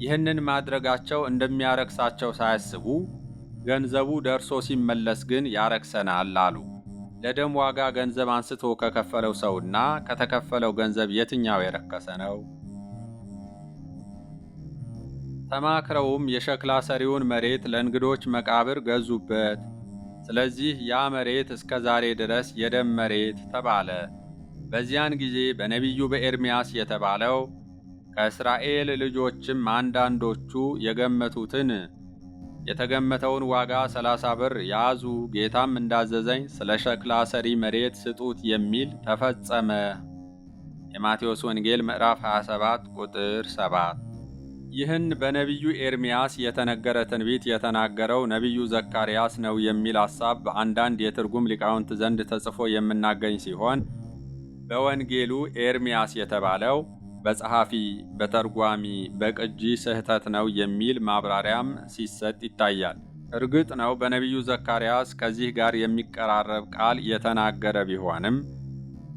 ይህንን ማድረጋቸው እንደሚያረክሳቸው ሳያስቡ ገንዘቡ ደርሶ ሲመለስ ግን ያረክሰናል አሉ። ለደም ዋጋ ገንዘብ አንስቶ ከከፈለው ሰውና ከተከፈለው ገንዘብ የትኛው የረከሰ ነው? ተማክረውም የሸክላ ሰሪውን መሬት ለእንግዶች መቃብር ገዙበት። ስለዚህ ያ መሬት እስከ ዛሬ ድረስ የደም መሬት ተባለ። በዚያን ጊዜ በነቢዩ በኤርምያስ የተባለው ከእስራኤል ልጆችም አንዳንዶቹ የተገመተውን ዋጋ 30 ብር ያዙ፣ ጌታም እንዳዘዘኝ ስለ ሸክላ ሰሪ መሬት ስጡት የሚል ተፈጸመ። የማቴዎስ ወንጌል ምዕራፍ 27 ቁጥር 7። ይህን በነቢዩ ኤርምያስ የተነገረ ትንቢት የተናገረው ነቢዩ ዘካርያስ ነው የሚል ሐሳብ በአንዳንድ የትርጉም ሊቃውንት ዘንድ ተጽፎ የምናገኝ ሲሆን በወንጌሉ ኤርምያስ የተባለው በጸሐፊ፣ በተርጓሚ፣ በቅጂ ስህተት ነው የሚል ማብራሪያም ሲሰጥ ይታያል። እርግጥ ነው በነቢዩ ዘካርያስ ከዚህ ጋር የሚቀራረብ ቃል የተናገረ ቢሆንም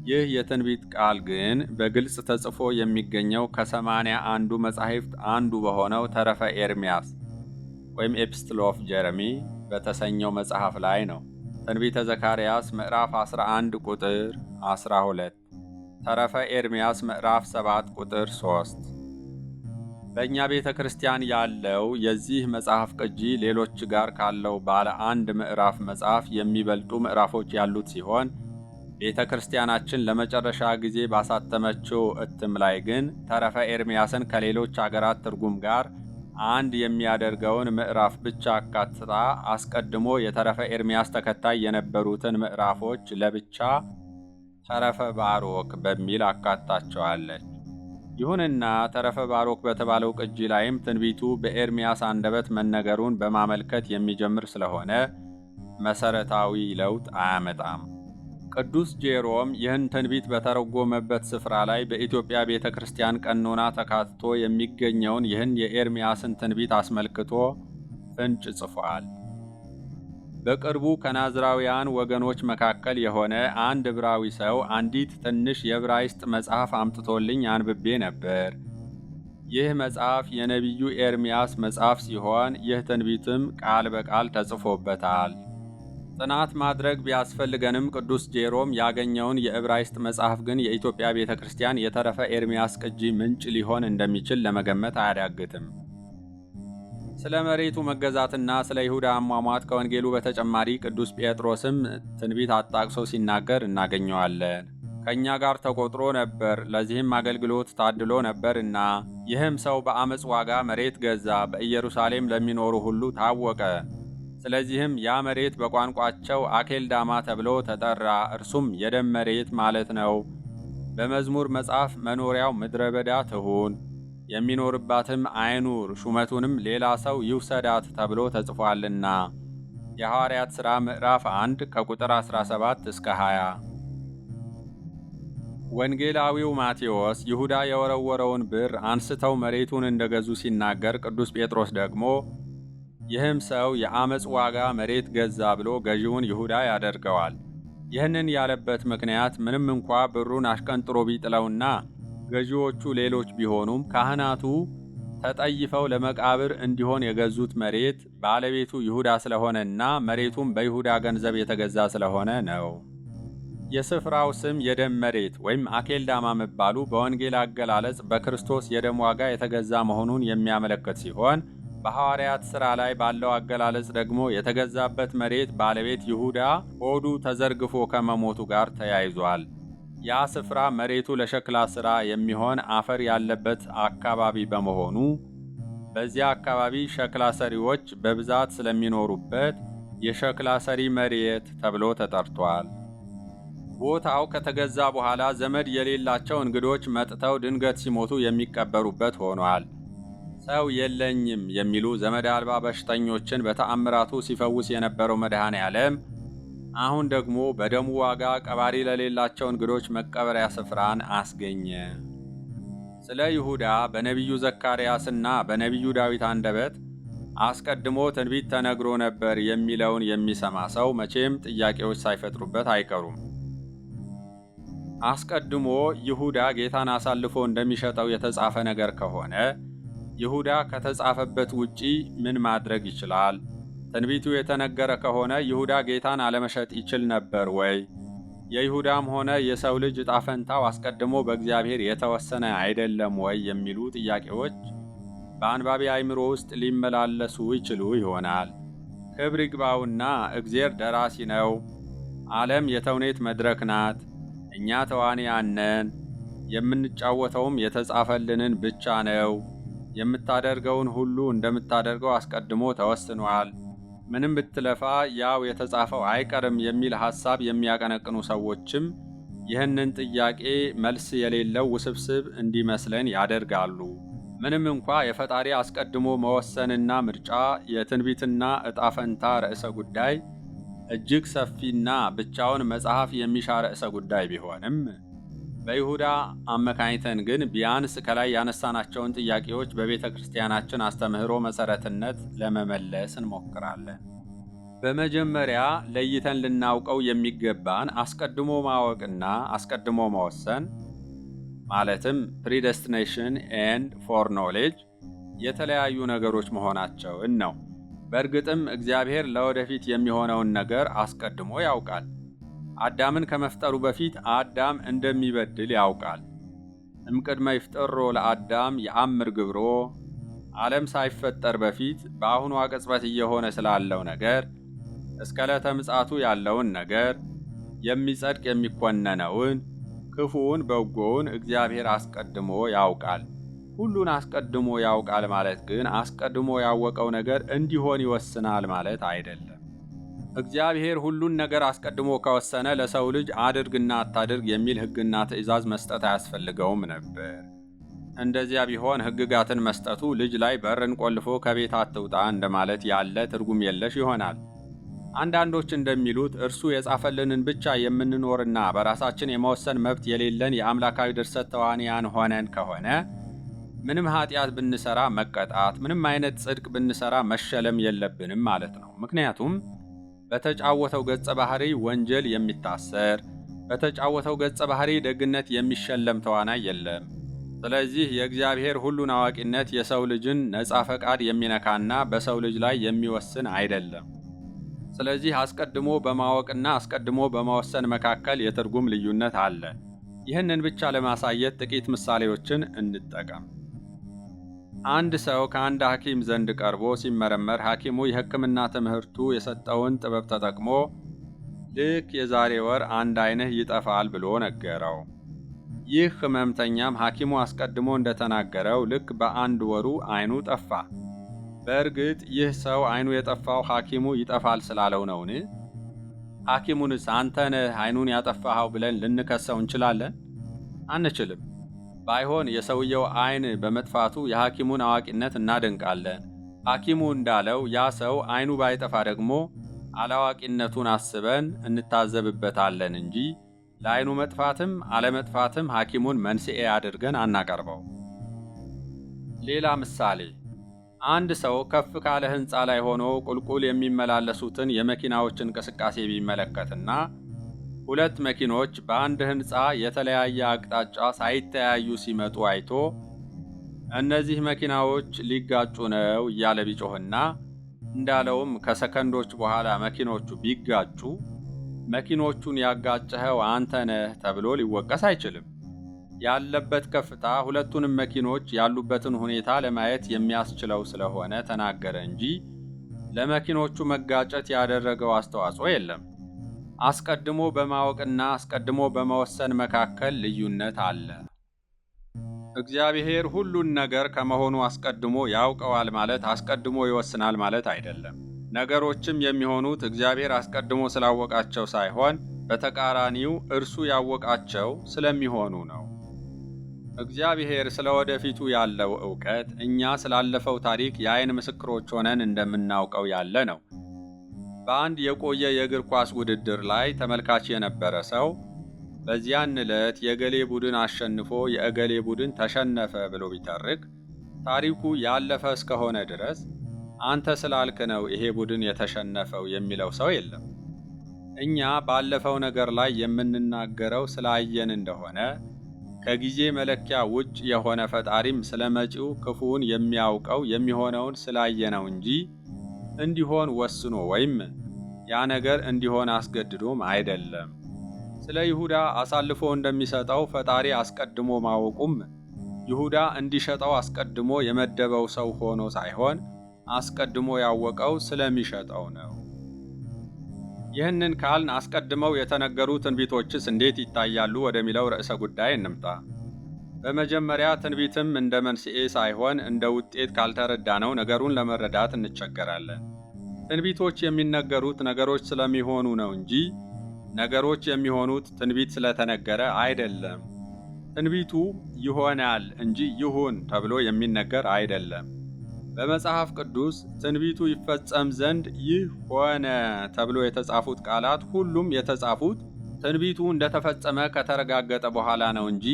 ይህ የትንቢት ቃል ግን በግልጽ ተጽፎ የሚገኘው ከ81 መጻሕፍት አንዱ በሆነው ተረፈ ኤርምያስ ወይም ኤፕስትል ኦፍ ጀረሚ በተሰኘው መጽሐፍ ላይ ነው። ትንቢተ ዘካርያስ ምዕራፍ 11 ቁጥር 12፣ ተረፈ ኤርምያስ ምዕራፍ 7 ቁጥር 3። በእኛ ቤተ ክርስቲያን ያለው የዚህ መጽሐፍ ቅጂ ሌሎች ጋር ካለው ባለ አንድ ምዕራፍ መጽሐፍ የሚበልጡ ምዕራፎች ያሉት ሲሆን ቤተ ክርስቲያናችን ለመጨረሻ ጊዜ ባሳተመችው እትም ላይ ግን ተረፈ ኤርምያስን ከሌሎች አገራት ትርጉም ጋር አንድ የሚያደርገውን ምዕራፍ ብቻ አካትታ አስቀድሞ የተረፈ ኤርምያስ ተከታይ የነበሩትን ምዕራፎች ለብቻ ተረፈ ባሮክ በሚል አካታቸዋለች። ይሁንና ተረፈ ባሮክ በተባለው ቅጂ ላይም ትንቢቱ በኤርምያስ አንደበት መነገሩን በማመልከት የሚጀምር ስለሆነ መሰረታዊ ለውጥ አያመጣም። ቅዱስ ጄሮም ይህን ትንቢት በተረጎመበት ስፍራ ላይ በኢትዮጵያ ቤተ ክርስቲያን ቀኖና ተካትቶ የሚገኘውን ይህን የኤርምያስን ትንቢት አስመልክቶ ፍንጭ ጽፏል። በቅርቡ ከናዝራውያን ወገኖች መካከል የሆነ አንድ ዕብራዊ ሰው አንዲት ትንሽ የዕብራይስጥ መጽሐፍ አምጥቶልኝ አንብቤ ነበር። ይህ መጽሐፍ የነቢዩ ኤርምያስ መጽሐፍ ሲሆን ይህ ትንቢትም ቃል በቃል ተጽፎበታል። ጥናት ማድረግ ቢያስፈልገንም ቅዱስ ጄሮም ያገኘውን የዕብራይስጥ መጽሐፍ ግን የኢትዮጵያ ቤተ ክርስቲያን የተረፈ ኤርምያስ ቅጂ ምንጭ ሊሆን እንደሚችል ለመገመት አያዳግትም። ስለ መሬቱ መገዛትና ስለ ይሁዳ አሟሟት ከወንጌሉ በተጨማሪ ቅዱስ ጴጥሮስም ትንቢት አጣቅሶ ሲናገር እናገኘዋለን። ከእኛ ጋር ተቆጥሮ ነበር፣ ለዚህም አገልግሎት ታድሎ ነበርና ይህም ሰው በአመፅ ዋጋ መሬት ገዛ፣ በኢየሩሳሌም ለሚኖሩ ሁሉ ታወቀ። ስለዚህም ያ መሬት በቋንቋቸው አኬልዳማ ተብሎ ተጠራ፣ እርሱም የደም መሬት ማለት ነው። በመዝሙር መጽሐፍ መኖሪያው ምድረ በዳ ትሁን፣ የሚኖርባትም አይኑር፣ ሹመቱንም ሌላ ሰው ይውሰዳት ተብሎ ተጽፏልና። የሐዋርያት ሥራ ምዕራፍ 1 ከቁጥር 17 እስከ 20። ወንጌላዊው ማቴዎስ ይሁዳ የወረወረውን ብር አንስተው መሬቱን እንደገዙ ሲናገር፣ ቅዱስ ጴጥሮስ ደግሞ ይህም ሰው የአመፅ ዋጋ መሬት ገዛ ብሎ ገዢውን ይሁዳ ያደርገዋል። ይህንን ያለበት ምክንያት ምንም እንኳ ብሩን አሽቀንጥሮ ቢጥለውና ገዢዎቹ ሌሎች ቢሆኑም ካህናቱ ተጠይፈው ለመቃብር እንዲሆን የገዙት መሬት ባለቤቱ ይሁዳ ስለሆነና መሬቱም በይሁዳ ገንዘብ የተገዛ ስለሆነ ነው። የስፍራው ስም የደም መሬት ወይም አኬልዳማ መባሉ በወንጌል አገላለጽ በክርስቶስ የደም ዋጋ የተገዛ መሆኑን የሚያመለክት ሲሆን በሐዋርያት ሥራ ላይ ባለው አገላለጽ ደግሞ የተገዛበት መሬት ባለቤት ይሁዳ ሆዱ ተዘርግፎ ከመሞቱ ጋር ተያይዟል። ያ ስፍራ መሬቱ ለሸክላ ሥራ የሚሆን አፈር ያለበት አካባቢ በመሆኑ በዚያ አካባቢ ሸክላ ሰሪዎች በብዛት ስለሚኖሩበት የሸክላ ሰሪ መሬት ተብሎ ተጠርቷል። ቦታው ከተገዛ በኋላ ዘመድ የሌላቸው እንግዶች መጥተው ድንገት ሲሞቱ የሚቀበሩበት ሆኗል። ሰው የለኝም የሚሉ ዘመድ አልባ በሽተኞችን በተአምራቱ ሲፈውስ የነበረው መድኃኔ ዓለም አሁን ደግሞ በደሙ ዋጋ ቀባሪ ለሌላቸው እንግዶች መቀበሪያ ስፍራን አስገኘ። ስለ ይሁዳ በነቢዩ ዘካርያስና በነቢዩ ዳዊት አንደበት አስቀድሞ ትንቢት ተነግሮ ነበር የሚለውን የሚሰማ ሰው መቼም ጥያቄዎች ሳይፈጥሩበት አይቀሩም። አስቀድሞ ይሁዳ ጌታን አሳልፎ እንደሚሸጠው የተጻፈ ነገር ከሆነ ይሁዳ ከተጻፈበት ውጪ ምን ማድረግ ይችላል? ትንቢቱ የተነገረ ከሆነ ይሁዳ ጌታን አለመሸጥ ይችል ነበር ወይ? የይሁዳም ሆነ የሰው ልጅ ዕጣ ፈንታው አስቀድሞ በእግዚአብሔር የተወሰነ አይደለም ወይ? የሚሉ ጥያቄዎች በአንባቢ አእምሮ ውስጥ ሊመላለሱ ይችሉ ይሆናል። ክብር ይግባውና እግዚአብሔር ደራሲ ነው። ዓለም የተውኔት መድረክ ናት። እኛ ተዋንያን ነን። የምንጫወተውም የተጻፈልንን ብቻ ነው። የምታደርገውን ሁሉ እንደምታደርገው አስቀድሞ ተወስኗል። ምንም ብትለፋ ያው የተጻፈው አይቀርም የሚል ሐሳብ የሚያቀነቅኑ ሰዎችም ይህንን ጥያቄ መልስ የሌለው ውስብስብ እንዲመስለን ያደርጋሉ። ምንም እንኳ የፈጣሪ አስቀድሞ መወሰንና ምርጫ የትንቢትና ዕጣ ፈንታ ርዕሰ ጉዳይ እጅግ ሰፊና ብቻውን መጽሐፍ የሚሻ ርዕሰ ጉዳይ ቢሆንም በይሁዳ አመካኝተን ግን ቢያንስ ከላይ ያነሳናቸውን ጥያቄዎች በቤተ ክርስቲያናችን አስተምህሮ መሠረትነት ለመመለስ እንሞክራለን። በመጀመሪያ ለይተን ልናውቀው የሚገባን አስቀድሞ ማወቅና አስቀድሞ መወሰን ማለትም ፕሪደስቲኔሽን ኤንድ ፎርኖሌጅ የተለያዩ ነገሮች መሆናቸውን ነው። በእርግጥም እግዚአብሔር ለወደፊት የሚሆነውን ነገር አስቀድሞ ያውቃል። አዳምን ከመፍጠሩ በፊት አዳም እንደሚበድል ያውቃል። እምቅድመ ይፍጠሮ ለአዳም የአምር ግብሮ ዓለም ሳይፈጠር በፊት በአሁኗ ቅጽበት እየሆነ ስላለው ነገር፣ እስከ ዕለተ ምጽአቱ ያለውን ነገር፣ የሚጸድቅ የሚኮነነውን፣ ክፉውን በጎውን እግዚአብሔር አስቀድሞ ያውቃል። ሁሉን አስቀድሞ ያውቃል ማለት ግን አስቀድሞ ያወቀው ነገር እንዲሆን ይወስናል ማለት አይደለም። እግዚአብሔር ሁሉን ነገር አስቀድሞ ከወሰነ ለሰው ልጅ አድርግና አታድርግ የሚል ሕግና ትእዛዝ መስጠት አያስፈልገውም ነበር። እንደዚያ ቢሆን ሕግጋትን መስጠቱ ልጅ ላይ በርን ቆልፎ ከቤት አትውጣ እንደማለት ያለ ትርጉም የለሽ ይሆናል። አንዳንዶች እንደሚሉት እርሱ የጻፈልንን ብቻ የምንኖርና በራሳችን የመወሰን መብት የሌለን የአምላካዊ ድርሰት ተዋንያን ሆነን ከሆነ ምንም ኃጢአት ብንሰራ መቀጣት፣ ምንም አይነት ጽድቅ ብንሰራ መሸለም የለብንም ማለት ነው። ምክንያቱም በተጫወተው ገጸ ባህሪ ወንጀል የሚታሰር፣ በተጫወተው ገጸ ባህሪ ደግነት የሚሸለም ተዋናይ የለም። ስለዚህ የእግዚአብሔር ሁሉን አዋቂነት የሰው ልጅን ነጻ ፈቃድ የሚነካና በሰው ልጅ ላይ የሚወስን አይደለም። ስለዚህ አስቀድሞ በማወቅና አስቀድሞ በመወሰን መካከል የትርጉም ልዩነት አለ። ይህንን ብቻ ለማሳየት ጥቂት ምሳሌዎችን እንጠቀም። አንድ ሰው ከአንድ ሐኪም ዘንድ ቀርቦ ሲመረመር ሐኪሙ የሕክምና ትምህርቱ የሰጠውን ጥበብ ተጠቅሞ ልክ የዛሬ ወር አንድ ዓይንህ ይጠፋል ብሎ ነገረው። ይህ ሕመምተኛም ሐኪሙ አስቀድሞ እንደተናገረው ልክ በአንድ ወሩ ዓይኑ ጠፋ። በእርግጥ ይህ ሰው ዓይኑ የጠፋው ሐኪሙ ይጠፋል ስላለው ነውን? ሐኪሙንስ አንተ ነህ ዓይኑን ያጠፋኸው ብለን ልንከሰው እንችላለን? አንችልም። ባይሆን የሰውየው ዓይን በመጥፋቱ የሐኪሙን አዋቂነት እናደንቃለን። ሐኪሙ እንዳለው ያ ሰው ዓይኑ ባይጠፋ ደግሞ አላዋቂነቱን አስበን እንታዘብበታለን እንጂ ለዓይኑ መጥፋትም አለመጥፋትም ሐኪሙን መንስኤ አድርገን አናቀርበው። ሌላ ምሳሌ፣ አንድ ሰው ከፍ ካለ ሕንፃ ላይ ሆኖ ቁልቁል የሚመላለሱትን የመኪናዎች እንቅስቃሴ ቢመለከትና ሁለት መኪኖች በአንድ ሕንፃ የተለያየ አቅጣጫ ሳይተያዩ ሲመጡ አይቶ እነዚህ መኪናዎች ሊጋጩ ነው እያለ ቢጮህና እንዳለውም ከሰከንዶች በኋላ መኪኖቹ ቢጋጩ መኪኖቹን ያጋጨኸው አንተ ነህ ተብሎ ሊወቀስ አይችልም። ያለበት ከፍታ ሁለቱንም መኪኖች ያሉበትን ሁኔታ ለማየት የሚያስችለው ስለሆነ ተናገረ እንጂ ለመኪኖቹ መጋጨት ያደረገው አስተዋጽኦ የለም። አስቀድሞ በማወቅና አስቀድሞ በመወሰን መካከል ልዩነት አለ። እግዚአብሔር ሁሉን ነገር ከመሆኑ አስቀድሞ ያውቀዋል ማለት አስቀድሞ ይወስናል ማለት አይደለም። ነገሮችም የሚሆኑት እግዚአብሔር አስቀድሞ ስላወቃቸው ሳይሆን በተቃራኒው እርሱ ያወቃቸው ስለሚሆኑ ነው። እግዚአብሔር ስለ ወደፊቱ ያለው ዕውቀት እኛ ስላለፈው ታሪክ የዓይን ምስክሮች ሆነን እንደምናውቀው ያለ ነው። በአንድ የቆየ የእግር ኳስ ውድድር ላይ ተመልካች የነበረ ሰው በዚያን ዕለት የእገሌ ቡድን አሸንፎ የእገሌ ቡድን ተሸነፈ ብሎ ቢተርክ ታሪኩ ያለፈ እስከሆነ ድረስ አንተ ስላልክ ነው ይሄ ቡድን የተሸነፈው የሚለው ሰው የለም። እኛ ባለፈው ነገር ላይ የምንናገረው ስላየን እንደሆነ ከጊዜ መለኪያ ውጭ የሆነ ፈጣሪም ስለ መጪው ክፉውን የሚያውቀው የሚሆነውን ስላየነው እንጂ እንዲሆን ወስኖ ወይም ያ ነገር እንዲሆን አስገድዶም አይደለም። ስለ ይሁዳ አሳልፎ እንደሚሰጠው ፈጣሪ አስቀድሞ ማወቁም ይሁዳ እንዲሸጠው አስቀድሞ የመደበው ሰው ሆኖ ሳይሆን አስቀድሞ ያወቀው ስለሚሸጠው ነው። ይህንን ካልን አስቀድመው የተነገሩ ትንቢቶችስ እንዴት ይታያሉ ወደሚለው ርዕሰ ጉዳይ እንምጣ። በመጀመሪያ ትንቢትም እንደ መንስኤ ሳይሆን እንደ ውጤት ካልተረዳነው ነገሩን ለመረዳት እንቸገራለን። ትንቢቶች የሚነገሩት ነገሮች ስለሚሆኑ ነው እንጂ ነገሮች የሚሆኑት ትንቢት ስለተነገረ አይደለም። ትንቢቱ ይሆናል እንጂ ይሁን ተብሎ የሚነገር አይደለም። በመጽሐፍ ቅዱስ ትንቢቱ ይፈጸም ዘንድ ይህ ሆነ ተብሎ የተጻፉት ቃላት ሁሉም የተጻፉት ትንቢቱ እንደተፈጸመ ከተረጋገጠ በኋላ ነው እንጂ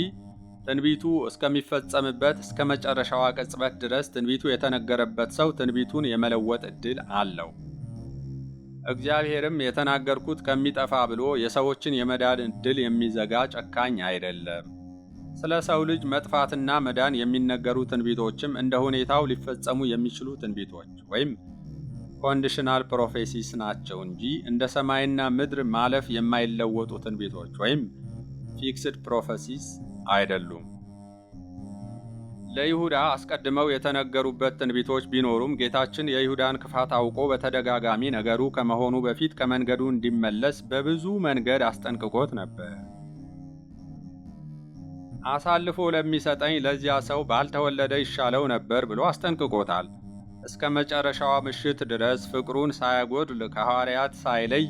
ትንቢቱ እስከሚፈጸምበት እስከ መጨረሻዋ ቅጽበት ድረስ ትንቢቱ የተነገረበት ሰው ትንቢቱን የመለወጥ ዕድል አለው። እግዚአብሔርም የተናገርኩት ከሚጠፋ ብሎ የሰዎችን የመዳን ዕድል የሚዘጋ ጨካኝ አይደለም። ስለ ሰው ልጅ መጥፋትና መዳን የሚነገሩ ትንቢቶችም እንደ ሁኔታው ሊፈጸሙ የሚችሉ ትንቢቶች ወይም ኮንዲሽናል ፕሮፌሲስ ናቸው እንጂ እንደ ሰማይና ምድር ማለፍ የማይለወጡ ትንቢቶች ወይም ፊክስድ ፕሮፌሲስ አይደሉም። ለይሁዳ አስቀድመው የተነገሩበት ትንቢቶች ቢኖሩም ጌታችን የይሁዳን ክፋት አውቆ በተደጋጋሚ ነገሩ ከመሆኑ በፊት ከመንገዱ እንዲመለስ በብዙ መንገድ አስጠንቅቆት ነበር። አሳልፎ ለሚሰጠኝ ለዚያ ሰው ባልተወለደ ይሻለው ነበር ብሎ አስጠንቅቆታል። እስከ መጨረሻዋ ምሽት ድረስ ፍቅሩን ሳያጎድል ከሐዋርያት ሳይለይ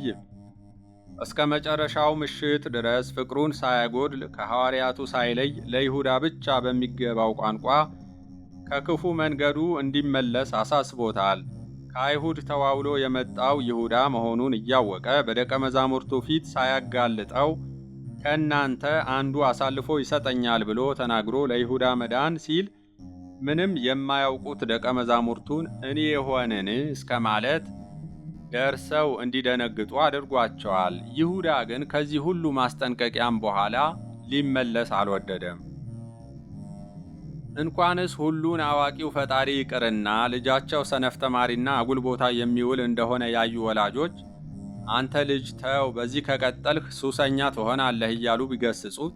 ከሐዋርያቱ ሳይለይ ለይሁዳ ብቻ በሚገባው ቋንቋ ከክፉ መንገዱ እንዲመለስ አሳስቦታል። ከአይሁድ ተዋውሎ የመጣው ይሁዳ መሆኑን እያወቀ በደቀ መዛሙርቱ ፊት ሳያጋልጠው ከእናንተ አንዱ አሳልፎ ይሰጠኛል ብሎ ተናግሮ ለይሁዳ መዳን ሲል ምንም የማያውቁት ደቀ መዛሙርቱን እኔ የሆንን እስከ ማለት ደርሰው እንዲደነግጡ አድርጓቸዋል። ይሁዳ ግን ከዚህ ሁሉ ማስጠንቀቂያም በኋላ ሊመለስ አልወደደም። እንኳንስ ሁሉን አዋቂው ፈጣሪ ይቅርና ልጃቸው ሰነፍ ተማሪና አጉል ቦታ የሚውል እንደሆነ ያዩ ወላጆች አንተ ልጅ ተው፣ በዚህ ከቀጠልህ ሱሰኛ ትሆናለህ እያሉ ቢገስጹት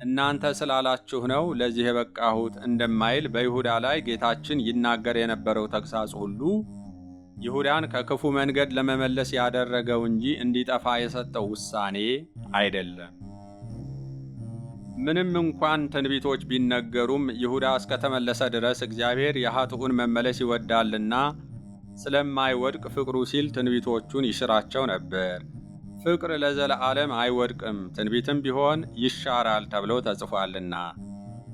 እናንተ ስላላችሁ ነው ለዚህ የበቃሁት እንደማይል በይሁዳ ላይ ጌታችን ይናገር የነበረው ተግሳጽ ሁሉ ይሁዳን ከክፉ መንገድ ለመመለስ ያደረገው እንጂ እንዲጠፋ የሰጠው ውሳኔ አይደለም። ምንም እንኳን ትንቢቶች ቢነገሩም ይሁዳ እስከተመለሰ ድረስ እግዚአብሔር የኃጥኡን መመለስ ይወዳልና ስለማይወድቅ ፍቅሩ ሲል ትንቢቶቹን ይሽራቸው ነበር። ፍቅር ለዘለዓለም አይወድቅም፣ ትንቢትም ቢሆን ይሻራል ተብሎ ተጽፏልና።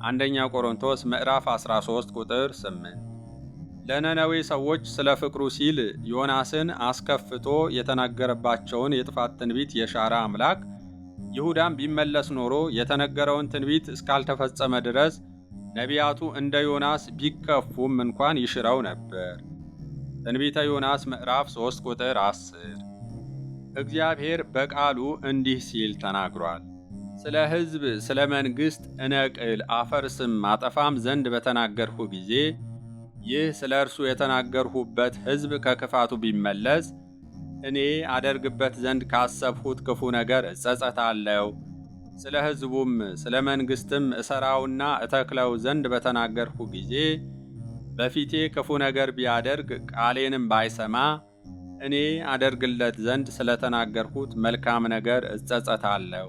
አንደኛ ቆሮንቶስ ምዕራፍ 13 ቁጥር 8። ለነነዌ ሰዎች ስለ ፍቅሩ ሲል ዮናስን አስከፍቶ የተናገረባቸውን የጥፋት ትንቢት የሻረ አምላክ ይሁዳም ቢመለስ ኖሮ የተነገረውን ትንቢት እስካልተፈጸመ ድረስ ነቢያቱ እንደ ዮናስ ቢከፉም እንኳን ይሽረው ነበር። ትንቢተ ዮናስ ምዕራፍ 3 ቁጥር 10። እግዚአብሔር በቃሉ እንዲህ ሲል ተናግሯል። ስለ ሕዝብ ስለ መንግሥት እነቅል አፈርስም አጠፋም ዘንድ በተናገርሁ ጊዜ ይህ ስለ እርሱ የተናገርሁበት ሕዝብ ከክፋቱ ቢመለስ እኔ አደርግበት ዘንድ ካሰብሁት ክፉ ነገር እጸጸታለሁ። ስለ ሕዝቡም ስለ መንግሥትም እሠራውና እተክለው ዘንድ በተናገርሁ ጊዜ በፊቴ ክፉ ነገር ቢያደርግ ቃሌንም ባይሰማ እኔ አደርግለት ዘንድ ስለተናገርሁት መልካም ነገር እጸጸታለሁ።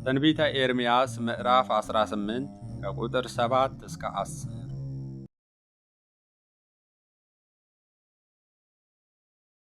ትንቢተ ኤርምያስ ምዕራፍ 18 ከቁጥር 7 እስከ 10።